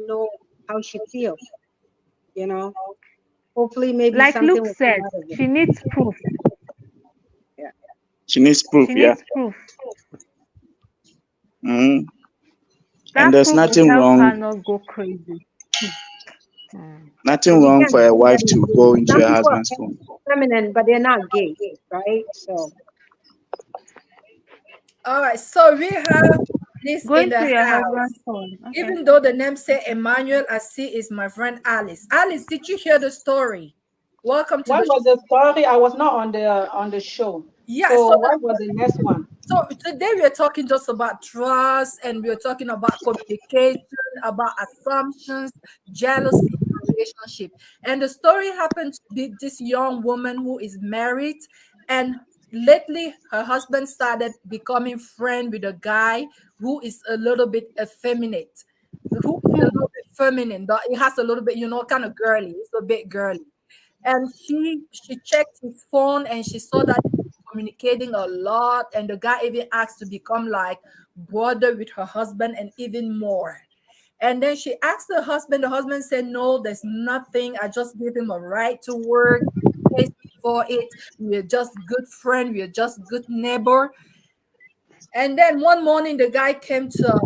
know how she feels. Hopefully maybe Like something Luke will come said, out of it. she needs proof. Yeah. She needs proof, She yeah. needs proof. Mm. That And there's proof will nothing help her wrong, not go crazy. nothing But you wrong can't for a say wife that to is go gay. into Some her people are husband's phone. feminine, but they're not gay, right? So All right, so we have this in Going the to your house. husband's phone. Okay. Even though the name say Emmanuel, I see is my friend Alice. Alice, did you hear the story? Welcome to What the was show. the story? I was not on the show. Yeah, So what was the next one? so today we are talking just about trust, and we are talking about communication, about assumptions, jealousy in a relationship. And the story happened to be this young woman who is married, and lately her husband started becoming friend with a guy who is a little bit effeminate, who is a little bit feminine, but it has a little bit, kind of girly. It's a bit girly. And she checked his phone and she saw that he was communicating a lot, and the guy even asked to become like brother with her husband and even more. And then she asked the husband said, no, there's nothing, I just gave him a right to work, he pays me for it, we're just good friend, we're just good neighbor. And then one morning the guy came to her,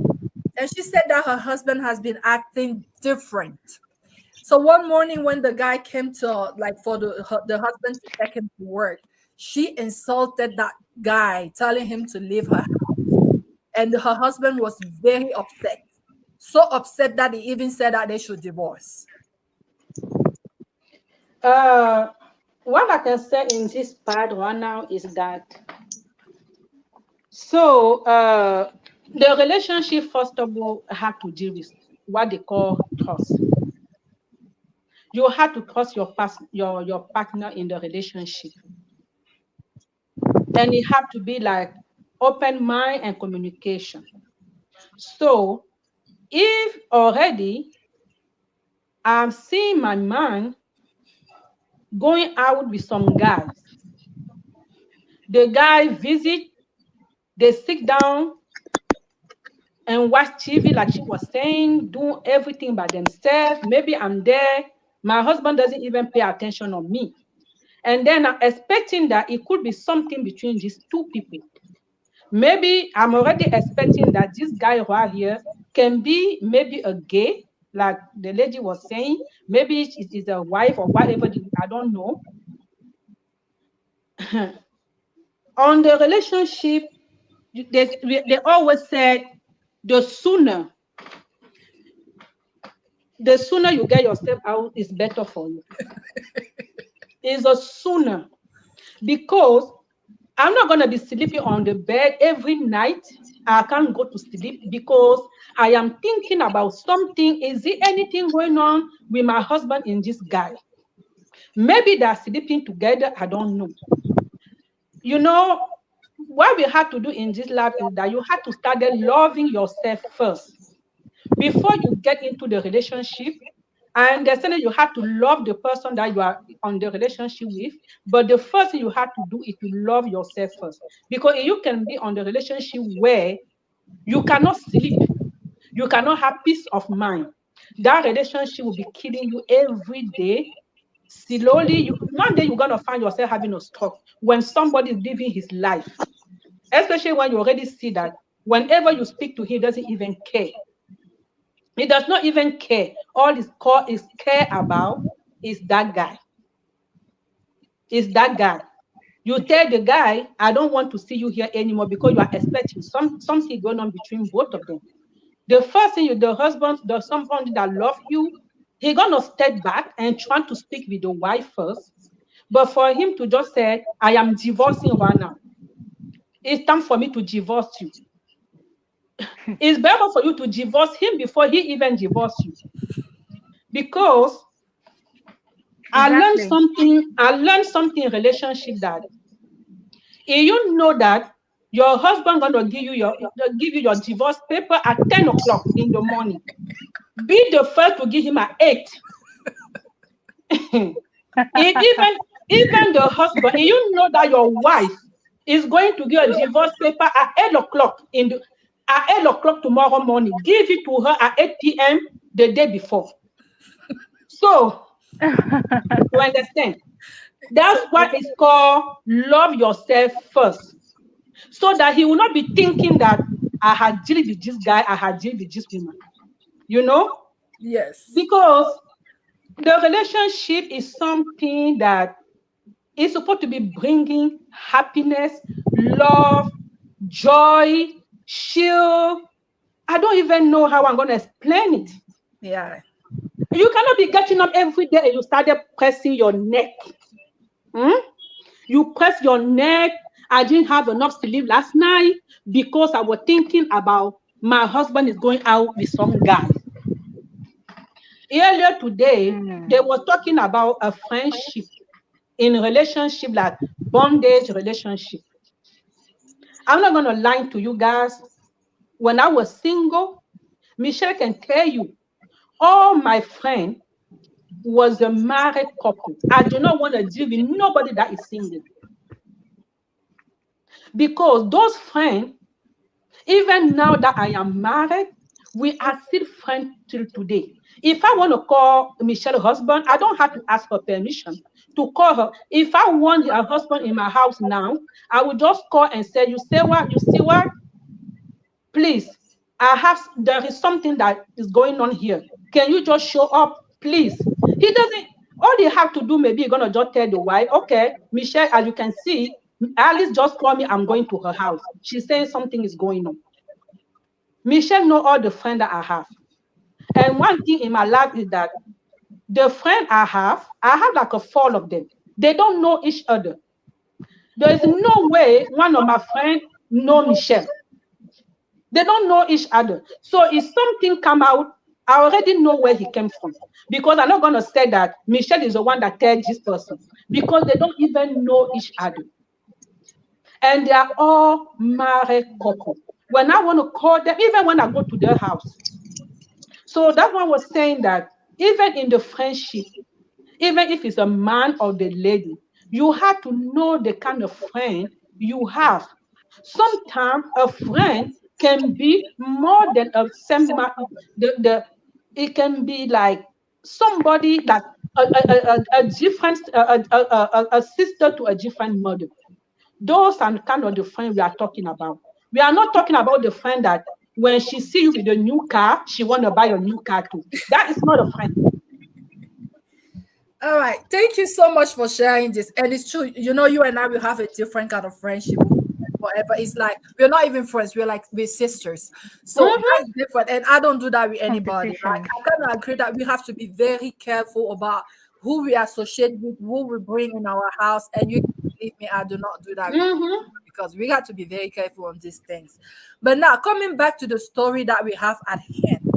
and she said that her husband has been acting different. So one morning when the guy came to, like, for the husband to take him to work, she insulted that guy, telling him to leave her house. And her husband was very upset. So upset that he even said that they should divorce. What I can say in this part right now is that the relationship first of all have to deal with what they call trust. You have to trust your partner in the relationship, and it have to be like open mind and communication. So if already I'm seeing my man going out with some guys, the guy visit, they sit down and watch TV, like she was saying, do everything by themselves. Maybe I'm there, my husband doesn't even pay attention on me. And then I'm expecting that it could be something between these two people. Maybe I'm already expecting that this guy right here can be maybe a gay, like the lady was saying. Maybe it is a wife or whatever, I don't know. On the relationship, they always said the sooner you get yourself out is better for you. It's a sooner, because I'm not going to be sleeping on the bed every night. I can't go to sleep because I am thinking about something. Is there anything going on with my husband and this guy? Maybe they're sleeping together. I don't know. What we have to do in this life is that you have to start loving yourself first. before you get into the relationship, I understand that you have to love the person that you are on the relationship with, but the first thing you have to do is to love yourself first. Because you can be on the relationship where you cannot sleep, you cannot have peace of mind. That relationship will be killing you every day. Slowly, one day you're gonna find yourself having a stroke when somebody is living his life, especially when you already see that whenever you speak to him, he doesn't even care. He does not even care. All his core is care about is that guy. Is that guy. You tell the guy, I don't want to see you here anymore because you are expecting something going on between both of them. The first thing the husband does, somebody that love you, he gonna step back and try to speak with the wife first. But for him to just say, I am divorcing right now. It's time for me to divorce you. It's better for you to divorce him before he even divorces you. Because I learned something in relationship that if you know that your husband gonna give you your divorce paper at 10 o'clock in the morning, be the first to give him at 8. even the husband, if you know that your wife is going to give a divorce paper at 8 o'clock at 8 o'clock tomorrow morning, give it to her at 8 p.m. the day before. So you understand? That's what is called love yourself first. So that he will not be thinking that I had dealt with this guy, I had dealt with this woman. You know? Yes. Because the relationship is something that is supposed to be bringing happiness, love, joy, shield. I don't even know how I'm going to explain it. Yeah. You cannot be getting up every day and you started pressing your neck. You press your neck. I didn't have enough sleep last night because I was thinking about my husband is going out with some guy. Earlier today, they were talking about a friendship in a relationship, like bondage relationship. I'm not going to lie to you guys. When I was single, Michelle can tell you, all my friends was a married couple. I do not want to deal with nobody that is single. Because those friends, even now that I am married, we are still friends till today. If I want to call Michelle's husband, I don't have to ask for permission to call her. If I want a husband in my house now, I will just call and say, you say what? You see what? Please, there is something that is going on here. Can you just show up, please? He doesn't, all they have to do, maybe you're going to just tell the wife, okay, Michelle, as you can see, Alice just called me, I'm going to her house. She's saying something is going on. Michelle knows all the friends that I have. And one thing in my life is that the friends I have like a 4 of them. They don't know each other. There is no way one of my friends know Michelle. They don't know each other. So if something come out, I already know where he came from. Because I'm not going to say that Michelle is the one that tells this person. Because they don't even know each other. And they are all married couple. When I want to call them, even when I go to their house. So that one was saying that even in the friendship, even if it's a man or the lady, you have to know the kind of friend you have. Sometimes a friend can be more than a same. It can be like somebody that a different a sister to a different mother. Those are kind of the friend we are talking about. We are not talking about the friend that when she see you with a new car, she want to buy a new car too. That is not a friend. All right. Thank you so much for sharing this. And it's true, you know, you and I will have a different kind of friendship forever. It's like we're not even friends, we're sisters. So that's different. And I don't do that with anybody. Like, I kind of agree that we have to be very careful about who we associate with, who we bring in our house. And you believe me, I do not do that because we got to be very careful on these things. But now coming back to the story that we have at hand.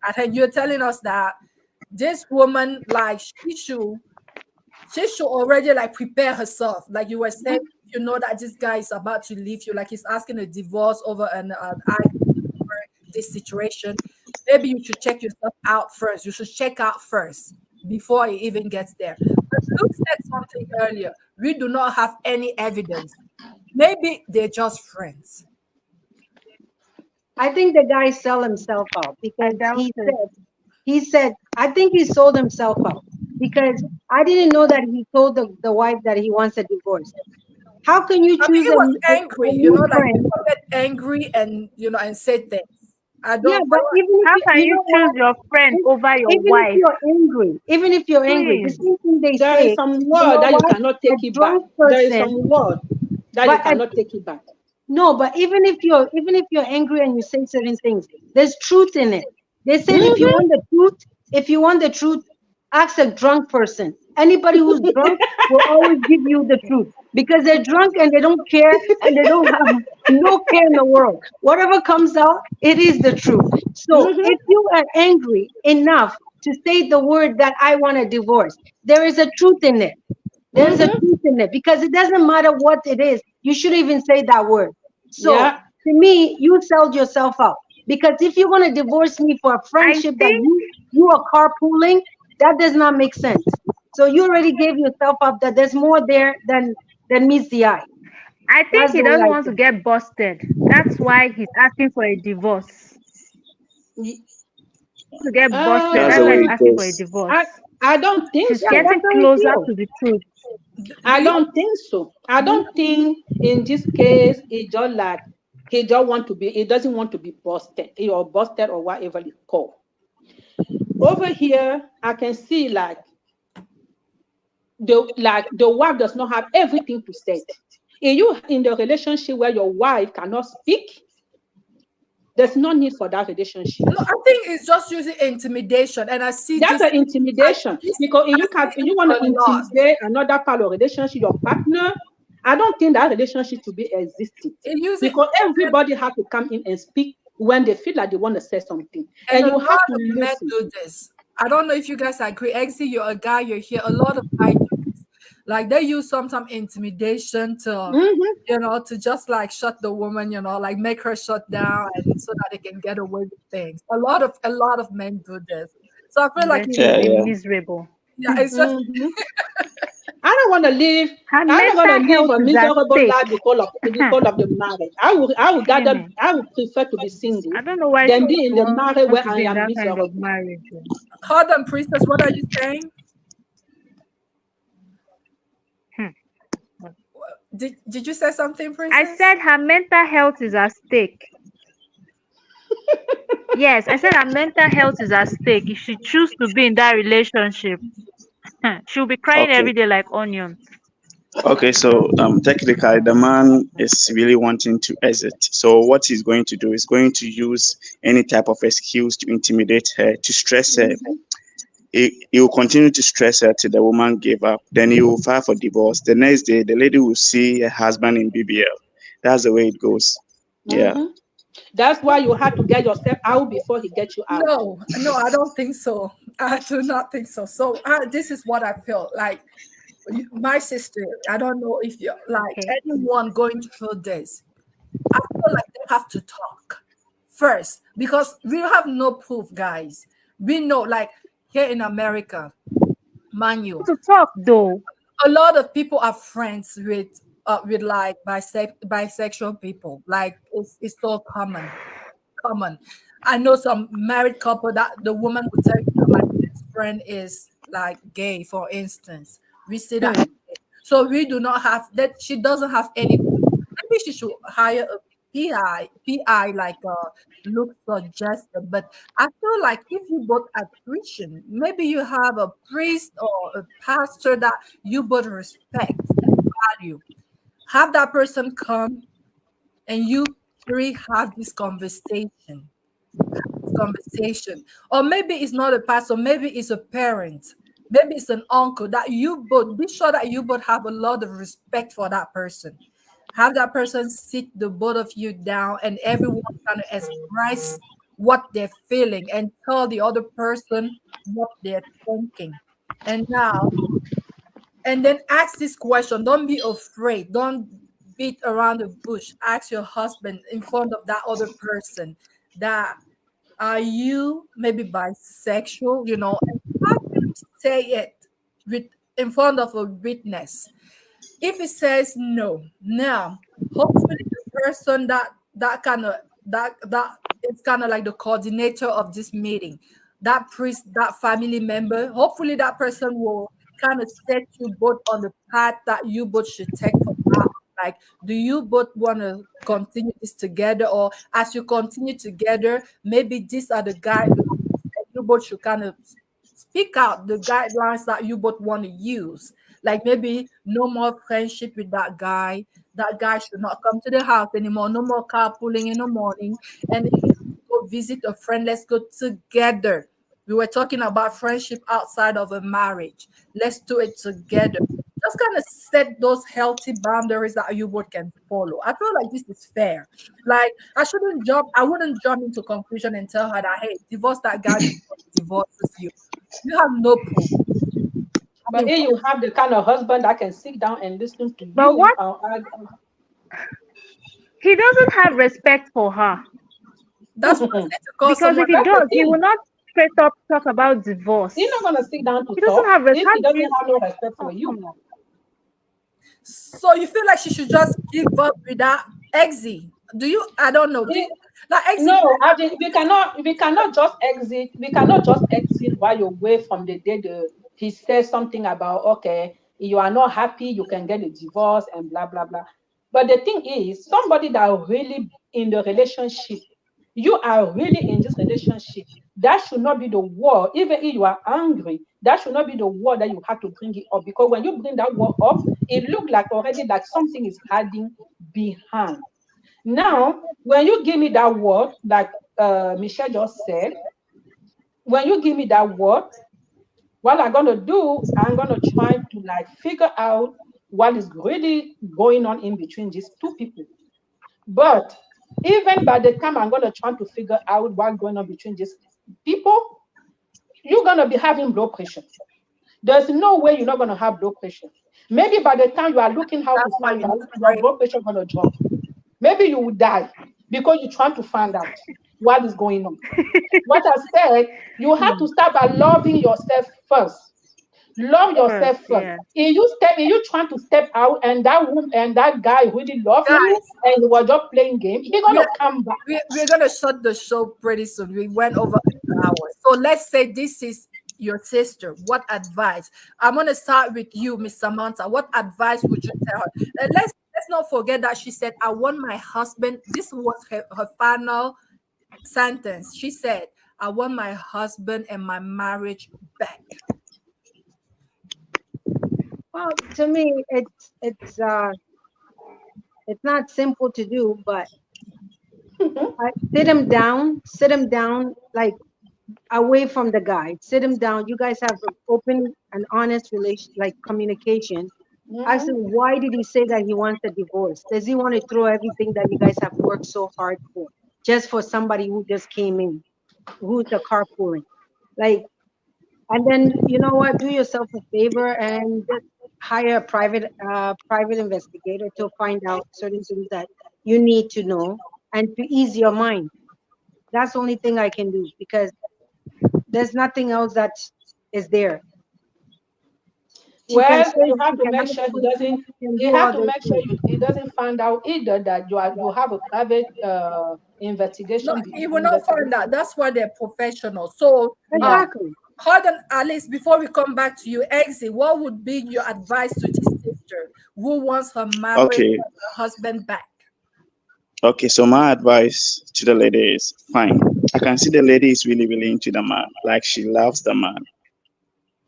I think you're telling us that this woman, like, she should already like prepare herself. Like you were saying, you know that this guy is about to leave you, like he's asking a divorce over this situation. maybe you should check yourself out first. You should check out first before it even gets there. But Luke said something earlier. We do not have any evidence. Maybe they're just friends. I think the guy sell himself out I because doubt he it. said, I think he sold himself out because I didn't know that he told the wife that he wants a divorce. How can you I mean, choose he was angry, a you know, new like friend? people get angry and and say things. I Yeah, don't. but even How if can you you know choose what, your friend if- over your even if wife? you're angry, the Please. same thing they There is say. some You word know that you what? cannot A take it back. drunk There is person, some word that you but cannot take it back. no, but even if you're angry and you say certain things, there's truth in it. They said if you want the truth, ask a drunk person. Anybody who's drunk will always give you the truth because they're drunk and they don't care and they don't have no care in the world. Whatever comes out, it is the truth. So if you are angry enough to say the word that I want a divorce, there is a truth in it. There's a truth in it because it doesn't matter what it is. You shouldn't even say that word. So Yeah. to me, you sold yourself out because if you're gonna divorce me for a I friendship that think you are carpooling, that does not make sense. So you already gave yourself up. That there's more there than meets the eye. That's he the way doesn't I want to think. get busted. That's why he's asking for a divorce. To get busted. That's the That's why way he's Uh, it asking for a goes. divorce. I don't think She's Yeah, so. that's getting how you closer feel. to the truth. Do I you? don't think so. I Do don't you? think in this case he just want to be, he doesn't want to be busted or whatever it's called. Over here, I can see the wife does not have everything to say. If you in the relationship where your wife cannot speak, there's no need for that relationship. No, I think it's just using intimidation, and I see That's this. an intimidation because if I see you it want to a lot. intimidate another part of relationship, your partner, I don't think that relationship should be existing It uses because everybody has to come in and speak when they feel like they want to say something, and and a you have lot to of men listen. do this. I don't know if you guys agree. Exy, you're a guy, you're here. A lot of guys do this. Like they use sometimes intimidation to, Mhm. to just like shut the woman, like make her shut down and so that they can get away with things. A lot of men do this. So I feel like Then it's she'll Yeah, be yeah. miserable. yeah, it's just Mhm. I don't want to live. Her I don't want to mental live health a is at miserable stake. life because of the marriage. Killing me. I would prefer to be single I don't know why than she be in the marriage wants where to I be in am that kind of miserable. marriage. hold on, priestess. What are you saying? Hmm. Did you say something, I princess? said her mental health is at stake. Yes, I said her mental health is at stake. If she chooses to be in that relationship, she'll be crying Okay. every day like onions. Okay, so technically the man is really wanting to exit. So what he's going to do is going to use any type of excuse to intimidate her, to stress her. He will continue to stress her till the woman give up. Then he will file for divorce. The next day, the lady will see her husband in BBL. That's the way it goes. Yeah. Mhm. That's why you have to get yourself out before he gets you out. No, I don't think so. I do not think so. So this is what I feel like. My sister, I don't know if you're like Okay. anyone going through this. I feel like they have to talk first because we have no proof, guys. We know, like here in America, mind you, To talk though. a lot of people are friends with like bisexual people. Like it's so common. I know some married couple that the woman would tell you that my best friend is like gay, for instance. We see that. So we do not have that. She doesn't have any. Maybe she should hire a PI like look suggested. But I feel like if you both are Christian, maybe you have a priest or a pastor that you both respect and value. Have that person come and you three have this conversation. Or maybe it's not a pastor, maybe it's a parent, maybe it's an uncle that you both be sure that you both have a lot of respect for that person. Have that person sit the both of you down and everyone kind of express what they're feeling and tell the other person what they're thinking. And now and then ask this question. Don't be afraid. Don't beat around the bush. Ask your husband in front of that other person that Are you maybe bisexual? You know, and have him say it with in front of a witness. If he says no, now hopefully the person that kind of that it's kind of like the coordinator of this meeting, that priest, that family member, hopefully that person will kind of set you both on the path that you both should take from now. Like, do you both want to continue this together, or as you continue together, maybe these are the guidelines that you both should kind of speak out the guidelines that you both want to use. Like maybe no more friendship with that guy. That guy should not come to the house anymore. No more carpooling in the morning. And if you go visit a friend, let's go together. We were talking about friendship outside of a marriage. Let's do it together. Just kind of set those healthy boundaries that you both can follow. I feel like this is fair. Like I wouldn't jump into conclusion and tell her that, hey, divorce that guy before he divorces you. You have no proof. But if you have the kind of husband that can sit down and listen to But you, what he doesn't have respect for her. That's what I said to call Because someone. if he does, he will not straight up talk about divorce. he's not gonna sit down to He doesn't talk have if he respect. doesn't have no respect for you. So you feel like she should just give up with that exit? Do you? I don't know. Like exit? No, I mean, we cannot just exit. We cannot just exit while you're away from the day he says something about, okay, you are not happy, you can get a divorce and blah blah blah. But the thing is, somebody that are really in the relationship, you are really in this relationship. That should not be the word. Even if you are angry, that should not be the word that you have to bring it up. Because when you bring that word up, it looks like already like something is hiding behind. Now, when you give me that word, like Michelle just said, when you give me that word, what I'm gonna do, I'm gonna try to like figure out what is really going on in between these two people. But even by the time I'm gonna try to figure out what's going on between these people, you're gonna be having blood pressure. There's no way you're not gonna have blood pressure. Maybe by the time you are looking how to That's why find you out, need to your pray. blood pressure gonna drop. Maybe you will die because you're trying to find out what is going on. What I said, you have to start by loving yourself first. Love yourself first. Yeah. If you trying to step out and that woman and that guy really love you Guys, and you were just playing game, he's gonna come back. we're gonna shut the show pretty soon. We went over an hour. So let's say this is your sister. What advice? I'm gonna start with you, Miss Samantha. What advice would you tell her? And let's not forget that she said, I want my husband. This was her final sentence. She said, I want my husband and my marriage back. Well, to me, it's not simple to do, but sit him down, like away from the guy. Sit him down. You guys have an open and honest relation, like communication. Ask him, why did he say that he wants a divorce? Does he want to throw everything that you guys have worked so hard for, just for somebody who just came in, who's the carpooling? Like, and then you know what? Do yourself a favor and just hire a private investigator to find out certain things that you need to know and to ease your mind. That's the only thing I can do, because there's nothing else that is there. Well, you have to make sure he doesn't find out either that you have a private investigation. No, he will not find out. That's why they're professional. So exactly. Hold on, Alice, before we come back to you, Exie, what would be your advice to this sister who wants her marriage and her husband back? Okay, so my advice to the lady is, fine. I can see the lady is really, really into the man, like she loves the man.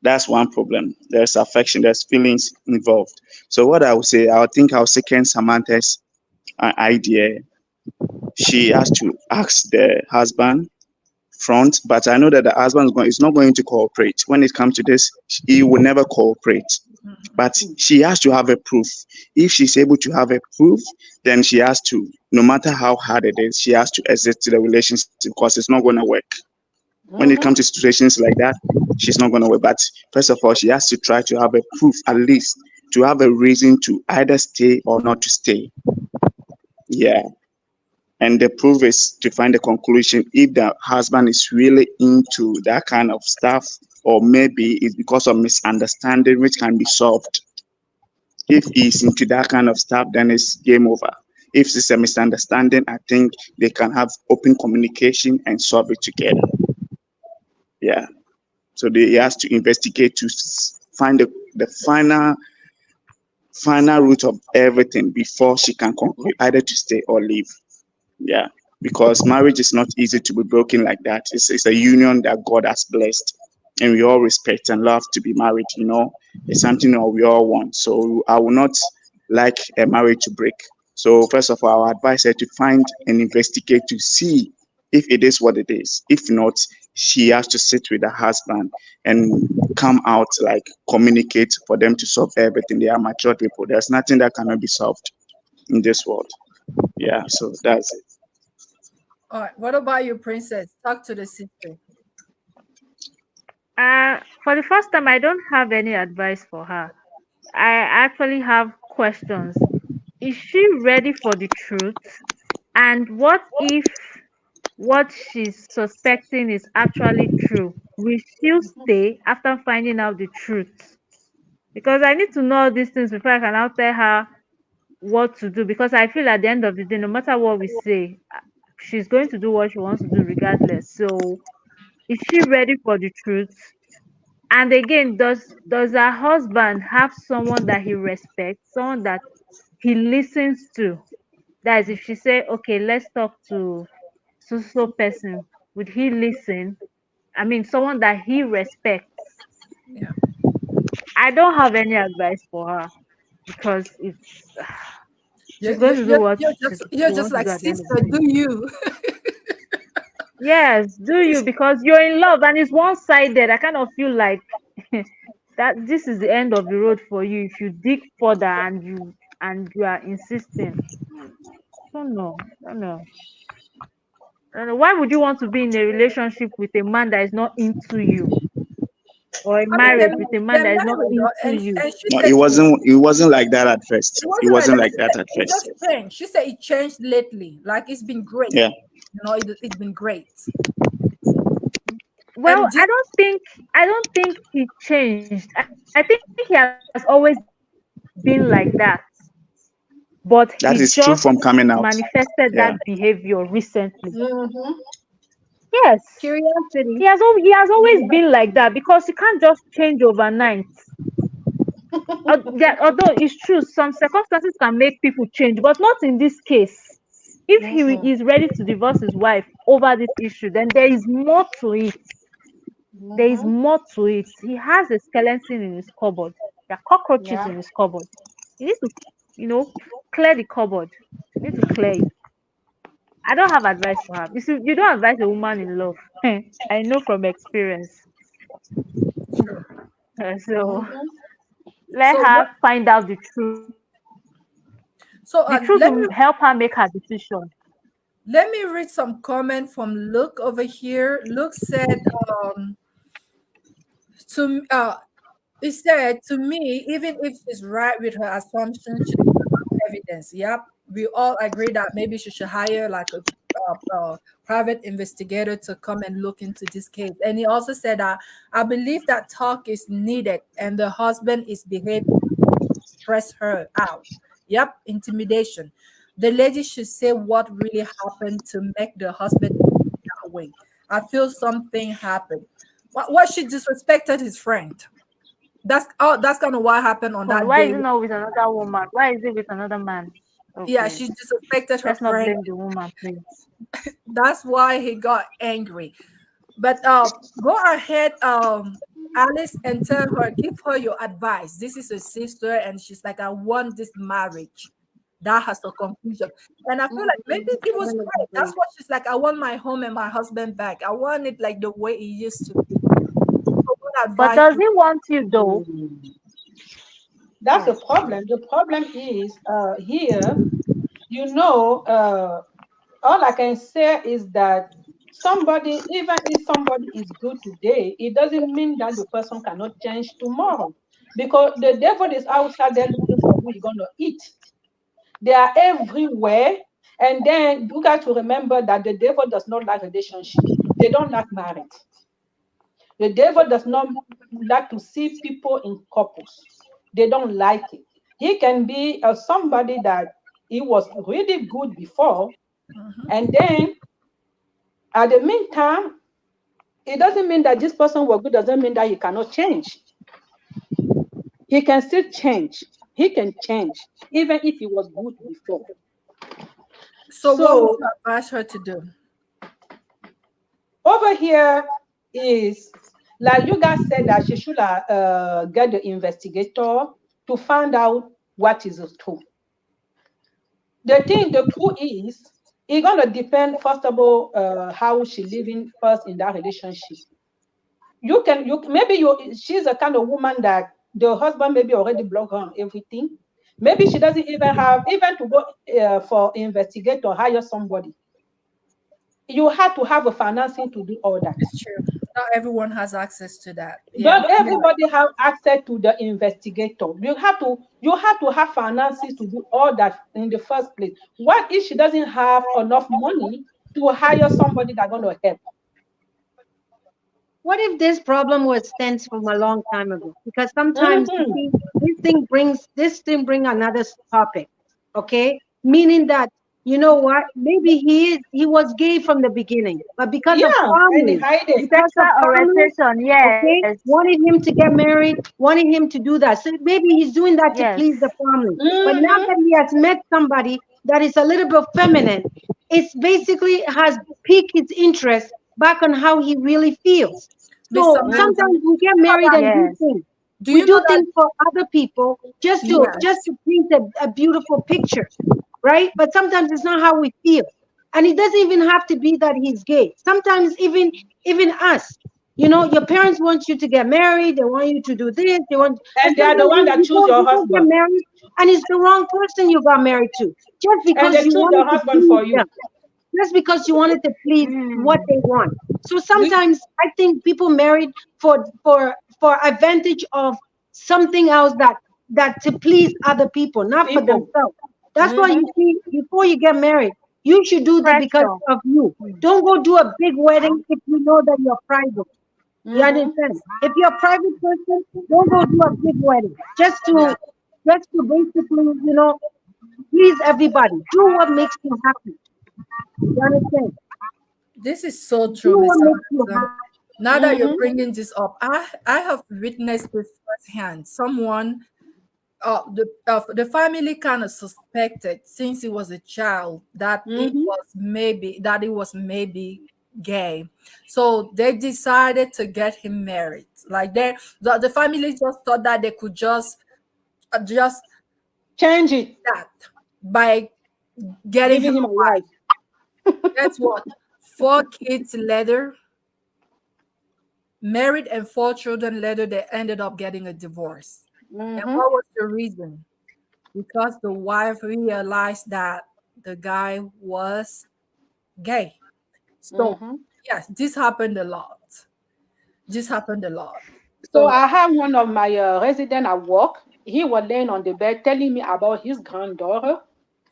That's one problem. There's affection, there's feelings involved. So what I would say, I think I'll second Samantha's idea. She has to ask the husband front, but I know that the husband is not going to cooperate. When it comes to this, he will never cooperate. But she has to have a proof. If she's able to have a proof, then she has to, no matter how hard it is, she has to exit the relationship, because it's not going to work. When it comes to situations like that, she's not going to work. But first of all, she has to try to have a proof, at least to have a reason to either stay or not to stay. Yeah. And the proof is to find the conclusion if the husband is really into that kind of stuff, or maybe it's because of misunderstanding, which can be solved. If he's into that kind of stuff, then it's game over. If it's a misunderstanding, I think they can have open communication and solve it together. Yeah. So he has to investigate to find the final root of everything before she can conclude either to stay or leave. Yeah. Because marriage is not easy to be broken like that. It's a union that God has blessed, and we all respect and love to be married. It's something that we all want. So I will not like a marriage to break. So first of all, our advice is to find and investigate to see if it is what it is. If not, she has to sit with her husband and come out, like communicate for them to solve everything. They are mature people. There's nothing that cannot be solved in this world. Yeah, so that's it. All right. What about you, Princess? Talk to the sister. For the first time, I don't have any advice for her. I actually have questions. Is she ready for the truth? And what if what she's suspecting is actually true? Will she stay after finding out the truth? Because I need to know these things before I can now tell her what to do. Because I feel at the end of the day, no matter what we say, she's going to do what she wants to do regardless. So is she ready for the truth? And again, does her husband have someone that he respects, someone that he listens to? That is, if she say, okay, let's talk to so person, would he listen? I mean, someone that he respects. Yeah. I don't have any advice for her because it's she's going to do what You're she just wants to like, do at the end of sister, the day. do you? Yes, do you, because you're in love and it's one-sided. I kind of feel like that this is the end of the road for you if you dig further and you are insisting. Don't know. Don't know. I don't know. Why would you want to be in a relationship with a man that is not into you, or a I mean, marriage with a man they're that is not married, into and you? she No, said it wasn't like that at first. it It wasn't like wasn't that. like that at It first. just changed. She said it changed lately. Like it's been great. Yeah. It's been great. Well, And I don't think he changed. I think he has always been like that, but That he is true just from coming out. manifested Yeah. that behavior recently. Mm-hmm. Yes, Curiosity. he has always been like that, because you can't just change overnight. Although it's true, some circumstances can make people change, but not in this case. If he is ready to divorce his wife over this issue, then there is more to it. There is more to it. He has a skeleton in his cupboard. There are cockroaches Yeah. in his cupboard. You need to, clear the cupboard. You need to clear it. I don't have advice for her. You see, you don't advise a woman in love. I know from experience. So let so her find out the truth. so The truth will help her make her decision. let me read some comment from Luke over here. Luke said, to he said to me, even if she's right with her assumption, she doesn't have evidence. Yep, we all agree that maybe she should hire like a private investigator to come and look into this case. And he also said that I believe that talk is needed, and the husband is behaving to stress her out. Yep, intimidation. The lady should say what really happened to make the husband that way. I feel something happened. What she disrespected his friend. That's kind of what happened on that Why is day. it not with another woman? Why is it with another man? Yeah, Okay. she disrespected her Let's not friend. blame the woman, please. That's why he got angry. But go ahead, Alice, and tell her, give her your advice. This is a sister, and she's like, I want this marriage. That has a conclusion. And I feel like maybe he was right. That's what she's like. I want my home and my husband back. I want it like the way it used to be. So what But advice does he want you though? That's the problem. The problem is here, all I can say is that somebody, even if somebody is good today, it doesn't mean that the person cannot change tomorrow. Because the devil is outside there looking for who you're going to eat. They are everywhere. And then you got to remember that the devil does not like relationship. They don't like marriage. The devil does not like to see people in couples. They don't like it. He can be somebody that he was really good before, and then at the meantime, it doesn't mean that this person was good, doesn't mean that he cannot change. He can still change. He can change, even if he was good before. So what would you advise her to do? Over here is, like you guys said, that she should get the investigator to find out what is the truth. The truth is, it's going to depend, first of all, how she living first in that relationship. She's a kind of woman that the husband maybe already blocked her on everything. Maybe she doesn't even to go for investigator or hire somebody. You have to have a financing to do all that. It's true. Not everyone has access to that. Not everybody have access to the investigator. You have to have finances to do all that in the first place. What if she doesn't have enough money to hire somebody that's going to help? What if this problem was stems from a long time ago? Because sometimes this thing brings another topic, okay? Meaning that, you know what? Maybe he was gay from the beginning, but because of family, okay, wanted him to get married, wanted him to do that. So maybe he's doing that to please the family. But now that he has met somebody that is a little bit feminine, it's basically has piqued his interest back on how he really feels. So sometimes we get married and do things. We do things for other people just to paint a beautiful picture, right? But sometimes it's not how we feel. And it doesn't even have to be that he's gay. Sometimes even us, you know, your parents want you to get married, they want you to do this, and they are the one that choose your husband. Get married, and it's the wrong person you got married to. Just because you choose your husband for you. Just because you wanted to please what they want. So sometimes I think people married for advantage of something else that to please other people, not for themselves. That's why you see, before you get married, you should do that because of you. Don't go do a big wedding if you know that you're private. You understand? If you're a private person, don't go do a big wedding just to basically, you know, please everybody. Do what makes you happy. You understand? This is so true. Now that you're bringing this up, I have witnessed this firsthand. Someone, the family kind of suspected since he was a child that he was maybe gay, so they decided to get him married. Like the family just thought that they could just change it by getting him a wife. That's what 4 kids later, married and 4 children later, they ended up getting a divorce. And what was the reason? Because the wife realized that the guy was gay. So yes, this happened a lot. So I have one of my residents at work. He was laying on the bed telling me about his granddaughter.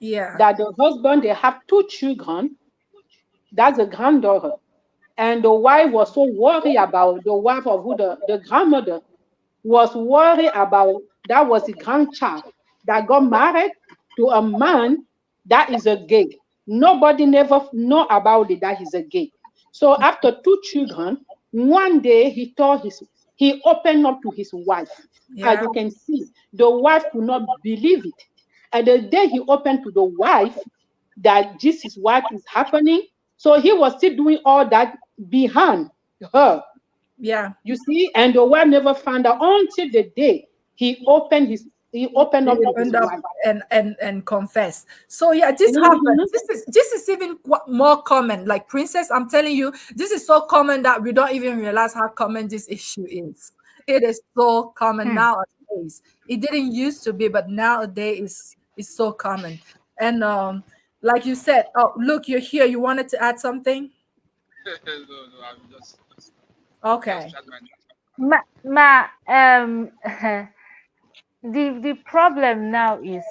Yeah. That the husband, they have 2 children. That's a granddaughter. And the wife was so worried about the wife of who the grandmother was worried about. That was the grandchild that got married to a man that is a gay. Nobody never know about it that he's a gay. So after 2 children, one day he opened up to his wife. As you can see, the wife could not believe it. And the day he opened to the wife that this is what is happening, so he was still doing all that behind her. Yeah. You see, and the wife never found out until the day he opened up and confessed. So yeah, this happens. This is even more common. Like Princess, I'm telling you, this is so common that we don't even realize how common this issue is. It is so common nowadays. It didn't used to be, but nowadays it's so common. And like you said, oh look, you're here. You wanted to add something? No, I'm just okay. The problem now is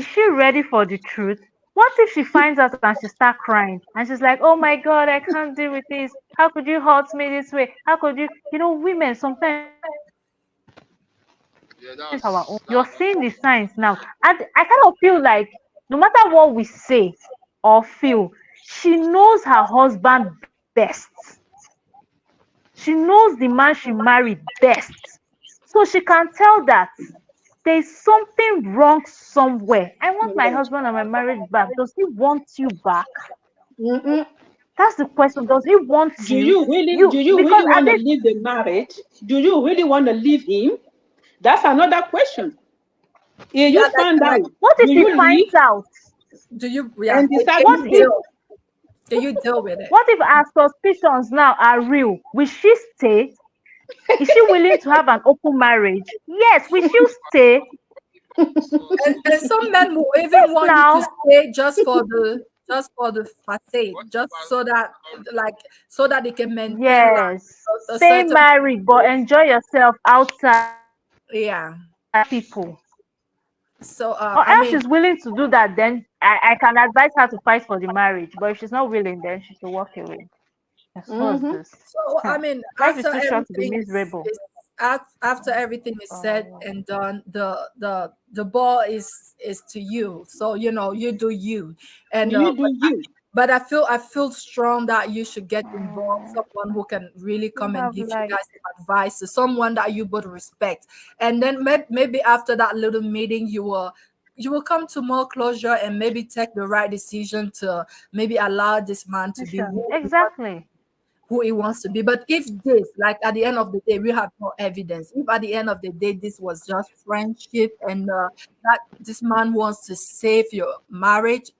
she ready for the truth? What if she finds out and she start crying and she's like, oh my God, I can't deal with this. How could you hurt me this way? How could you, women sometimes Yeah, our that's own. You're that's seeing the signs now. And I kind of feel like no matter what we say or feel, she knows her husband best. She knows the man she married best. So she can tell that there's something wrong somewhere. I want my husband and my marriage back. Does he want you back? Mm-mm. That's the question. Does he want Do you? you really Because at want to this, leave the marriage? Do you really want to leave him? That's another question. If Yeah, you find like, out, what if do he you leave finds out? do you, yeah, and decide can to What you stay? if deal? Can you deal with it? what if our suspicions now are real? Will she stay? Is she willing to have an open marriage? Yes. Will she stay? so And some men will even want you to Now, stay just for the facade, what just about so that like so that they can maintain like yes. a Stay certain married, but enjoy yourself outside yeah. people. So Or I else mean she's willing to do that, then I can advise her to fight for the marriage. But if she's not willing, then she should walk away. Yes, what's Mm-hmm. this? so I Huh. mean Life is too short to be miserable. after everything is said Oh, and done, the ball is to you. So you do you. And You do you. but I feel strong that you should get involved, mm, someone who can really you come and have give you life. guys some advice, to someone that you both respect. And then maybe after that little meeting, you will come to more closure and maybe take the right decision to maybe allow this man to be Exactly. who he wants to be. But if this, like at the end of the day, we have no evidence. If at the end of the day this was just friendship and that this man wants to save your marriage,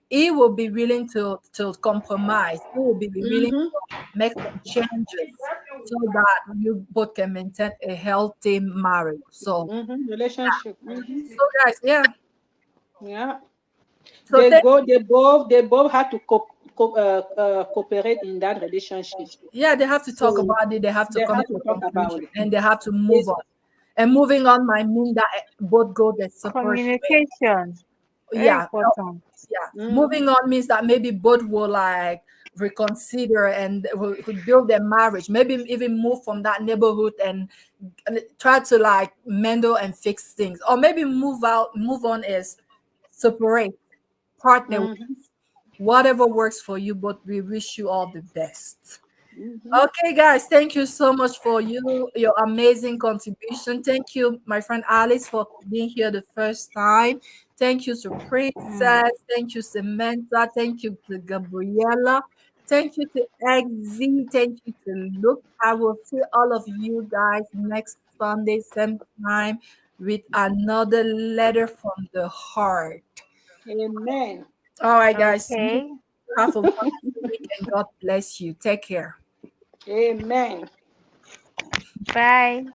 he will be willing to compromise. He will be willing Mm-hmm. to make some changes so that you both can maintain a healthy marriage. So, Mm-hmm. Relationship. Mm-hmm. so guys, yeah. Yeah. So thank They both had to cooperate in that relationship. Yeah, they have to talk So about it. They have to they come have to to a talk about conclusion, it. and they have to move It's, on. And moving on might mean that both go their separate ways. Communication. Very Yeah, important. yeah. mm-hmm. Moving on means that maybe both will like reconsider and will build their marriage. Maybe even move from that neighborhood and try to like mendel and fix things, or maybe move on is separate, partner. Mm-hmm. Whatever works for you, but we wish you all the best. Mm-hmm. Okay, guys, thank you so much for your amazing contribution. Thank you, my friend Alice, for being here the first time. Thank you to Mm. Princess. Thank you, Samantha. Thank you to Gabriella. Thank you to Exy. Thank you to Luke. I will see all of you guys next Sunday, same time, with another letter from the heart. Amen. All right, guys. Okay. Have a wonderful week and God bless you. Take care. Amen. Bye.